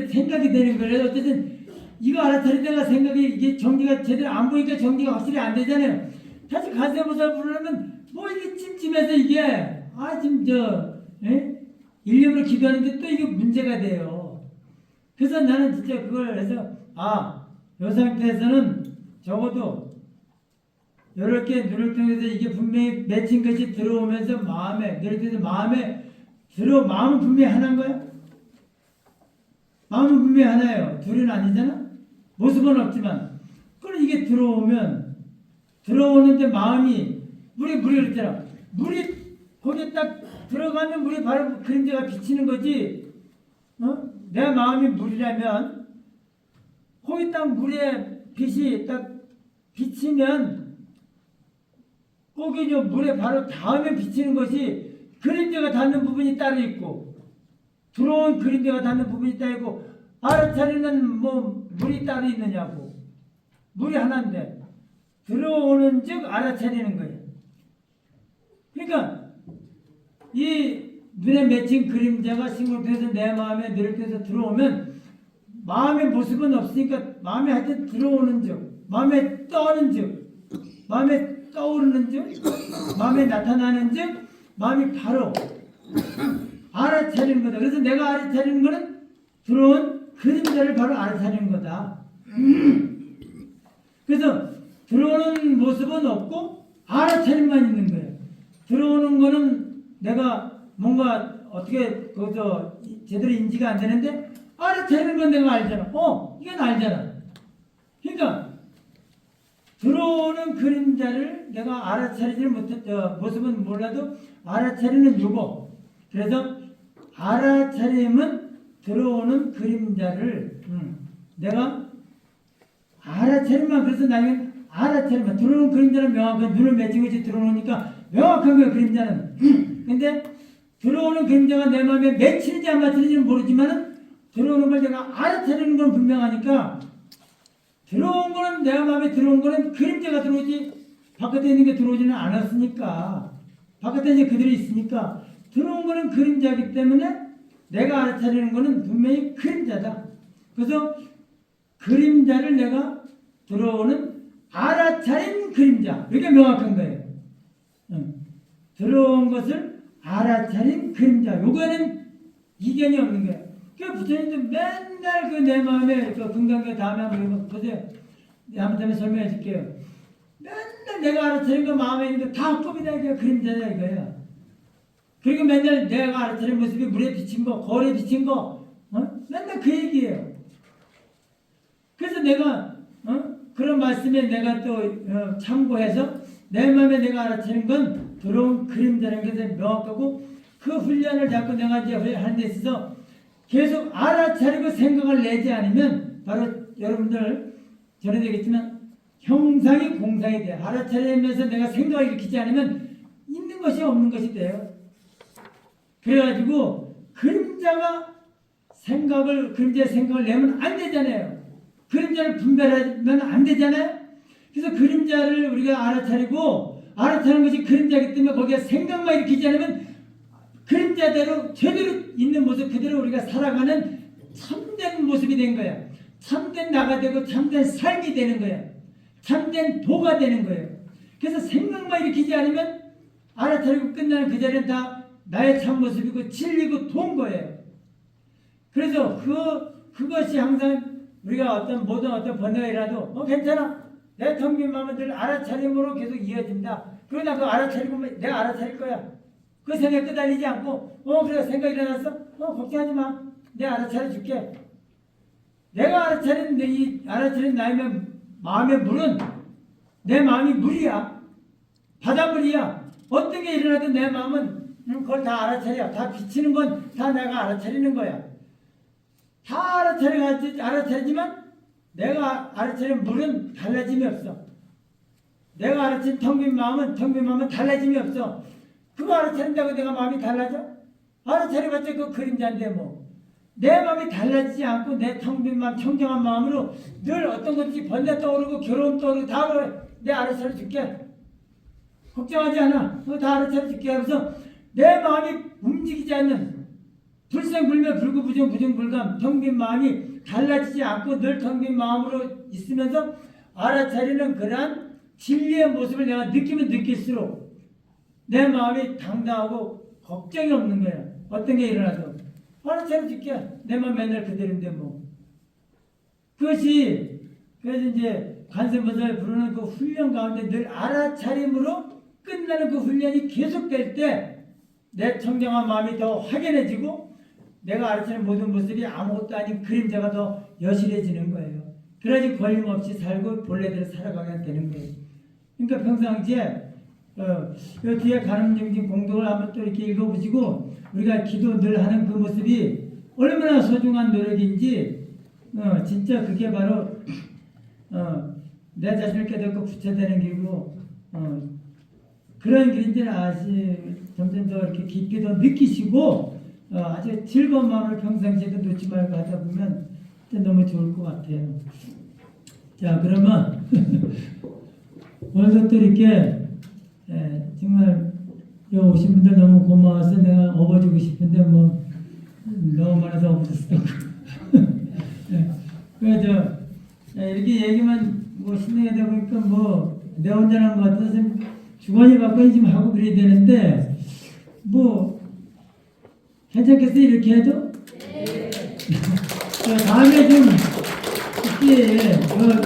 생각이 되는 거예요. 어쨌든 이거 알아차리다가 생각이 이게 정리가 제대로 안 보니까 정리가 확실히 안 되잖아요. 다시 가세보살 부르려면 뭐 이게 찜찜해서 이게 지금 일념으로 기도하는데 또 이게 문제가 돼요. 그래서 나는 진짜 그걸 해서 이 상태에서는 적어도 이렇게 눈을 통해서 이게 분명히 맺힌 것이 들어오면서 마음은 분명히 하나인 거야. 마음은 분명히 하나예요. 둘은 아니잖아. 모습은 없지만. 그럼 이게 들어오는데 마음이 물이 그랬잖아. 물이 거기에 딱 들어가면 물이 바로 그림자가 비치는 거지. 내 마음이 물이라면 거기 딱 물에 빛이 딱 비치면 거기 물에 바로 닿으면 비치는 것이 그림자가 닿는 부분이 따로 있고 들어온 그림자가 닿는 부분이 따로 있고 알아차리는 물이 따로 있느냐고. 물이 하나인데 들어오는 즉 알아차리는 거예요. 그러니까 이 눈에 맺힌 그림자가 신골통에서 내 마음에 뇌를통해서 들어오면 마음의 모습은 없으니까 마음에 하여튼 들어오는 즉 마음에 떠는 즉 마음에 떠오르는 즉 마음에 나타나는 즉 마음이 바로 알아차리는 거다. 그래서 내가 알아차리는 거는 들어온 그림자를 바로 알아차리는 거다. 그래서 들어오는 모습은 없고 알아차림만 있는 거예요. 들어오는 거는 내가 뭔가 어떻게 거기서 제대로 인지가 안 되는데 알아차리는 건 내가 알잖아. 이건 알잖아. 그러니까 들어오는 그림자를 내가 알아차리지를 모습은 몰라도 알아차리는 요거. 그래서 알아차림은 들어오는 그림자를 내가 알아차림만. 그래서 나는 알아차림만. 들어오는 그림자는 명확한 눈을 맺힌 것이 들어오니까 명확한 거예요. 그림자는. 근데 들어오는 그림자가 내 마음에 맺히는지 안 맺히는지는 모르지만은 들어오는 걸 내가 알아차리는 건 분명하니까 들어온 거는 내 마음에 들어온 거는 그림자가 들어오지 바깥에 있는 게 들어오지는 않았으니까 바깥에 이제 그들이 있으니까 들어온 거는 그림자이기 때문에 내가 알아차리는 거는 분명히 그림자다. 그래서 그림자를 내가 들어오는 알아차린 그림자. 이게 명확한 거예요. 들어온 것을 알아차린 그림자. 요거는 이견이 없는 거예요. 그 부처님도 맨날 내 마음에 금강경 다음에 한번 보세요. 한번 설명해 줄게요. 맨날 내가 알아차린 거 마음에 있는 거 다 꼼이다 이게 그림자다 이거예요. 그리고 맨날 내가 알아차린 모습이 물에 비친 거, 거울에 비친 거, 맨날 그 얘기예요. 그래서 내가 그런 말씀에 내가 또 참고해서 내 마음에 내가 알아차린 건 들어온 그림자라는 게 명확하고 그 훈련을 자꾸 내가 이제 하는 데 있어서 계속 알아차리고 생각을 내지 않으면 바로 여러분들 전에도 얘기했지만 형상이 공상이 돼요. 알아차리면서 내가 생각을 일으키지 않으면 있는 것이 없는 것이 돼요. 그래가지고 그림자의 생각을 내면 안 되잖아요. 그림자를 분별하면 안 되잖아요. 그래서 그림자를 우리가 알아차리는 것이 그림자이기 때문에 거기에 생각만 일으키지 않으면 그림자대로 제대로 있는 모습 그대로 우리가 살아가는 참된 모습이 된 거야. 참된 나가 되고 참된 삶이 되는 거야. 참된 도가 되는 거예요. 그래서 생각만 일으키지 않으면 알아차리고 끝나는 그 자리는 다 나의 참모습이고 진리고 도인 거예요. 그래서 그것이 항상 우리가 모든 번뇌라도 괜찮아. 내 텅빈 마음을 늘 알아차림으로 계속 이어진다. 그러나 그 알아차리고 내가 알아차릴 거야. 그 생각에 끄달리지 않고 그래 생각이 일어났어? 걱정하지 마. 내가 알아차려 줄게. 내가 알아차린 나의 마음의 물은 내 마음이 물이야. 바닷물이야. 어떤 게 일어나도 내 마음은 그걸 다 알아차려. 다 비치는 건 다 내가 알아차리는 거야. 다 알아차리지만 내가 알아차린 물은 달라짐이 없어. 내가 알아차린 텅빈 마음은 달라짐이 없어. 그거 알아차린다고 내가 마음이 달라져? 알아차려봤자 그 그림자인데 뭐. 내 마음이 달라지지 않고 내 텅 빈 마음, 청정한 마음으로 늘 어떤 것이 번뇌 떠오르고 결혼 떠오르고 다 내 알아차려 줄게. 걱정하지 않아. 다 알아차려 줄게 하면서 내 마음이 움직이지 않는 불생불멸 불구부정 부정불감 텅 빈 마음이 달라지지 않고 늘 텅 빈 마음으로 있으면서 알아차리는 그러한 진리의 모습을 내가 느끼면 느낄수록 내 마음이 당당하고 걱정이 없는 거야. 어떤 게 일어나도 알아차려 줄게. 내 마음 맨날 그대로인데 뭐. 그래서 이제 관세음보살 부르는 그 훈련 가운데 늘 알아차림으로 끝나는 그 훈련이 계속될 때 내 청정한 마음이 더 확연해지고 내가 알아차린 모든 모습이 아무것도 아닌 그림자가 더 여실해지는 거예요. 그래야지 걸림없이 살고 본래대로 살아가게 되는 거예요. 그러니까 평상시에 요 뒤에 가늠정진 공독을 한번 또 이렇게 읽어보시고 우리가 기도 늘 하는 그 모습이 얼마나 소중한 노력인지 진짜 그게 바로 내 자신을 깨닫고 구체되는 길이고 그런 길인지를 점점 더 이렇게 깊이 더 느끼시고 아주 즐거운 마음을 평상시에도 놓지 말고 하다 보면 너무 좋을 것 같아요. 자, 그러면 오늘도 또 이렇게 정말 여기 오신 분들 너무 고마워서 내가 업어주고 싶은데 뭐 너무 많아서 업어줬어. 그래서 이렇게 얘기만 뭐 신나게 되다 보니까 뭐 내 혼자 한 것 같아서 주머니 바꿔 좀 하고 그래야 되는데 뭐 괜찮겠어 이렇게 해도? 네. 다음에 좀 이렇게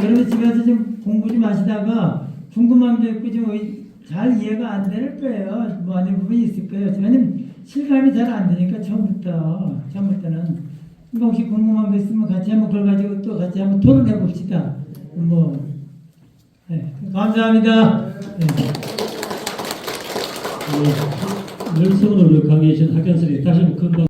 여러분 집에서 좀 공부 좀 하시다가 궁금한 게 있고 좀 잘 이해가 안 되는 거예요. 뭐 아닌 부분이 있을 거예요. 저는 실감이 잘 안 되니까 처음부터는 그러니까 혹시 궁금한 거 있으면 같이 한번 그걸 가지고 또 같이 한번 토론해 봅시다. 뭐 네. 감사합니다. 네. 열성으로 강의해 주신 학연들이 다시 한번 건강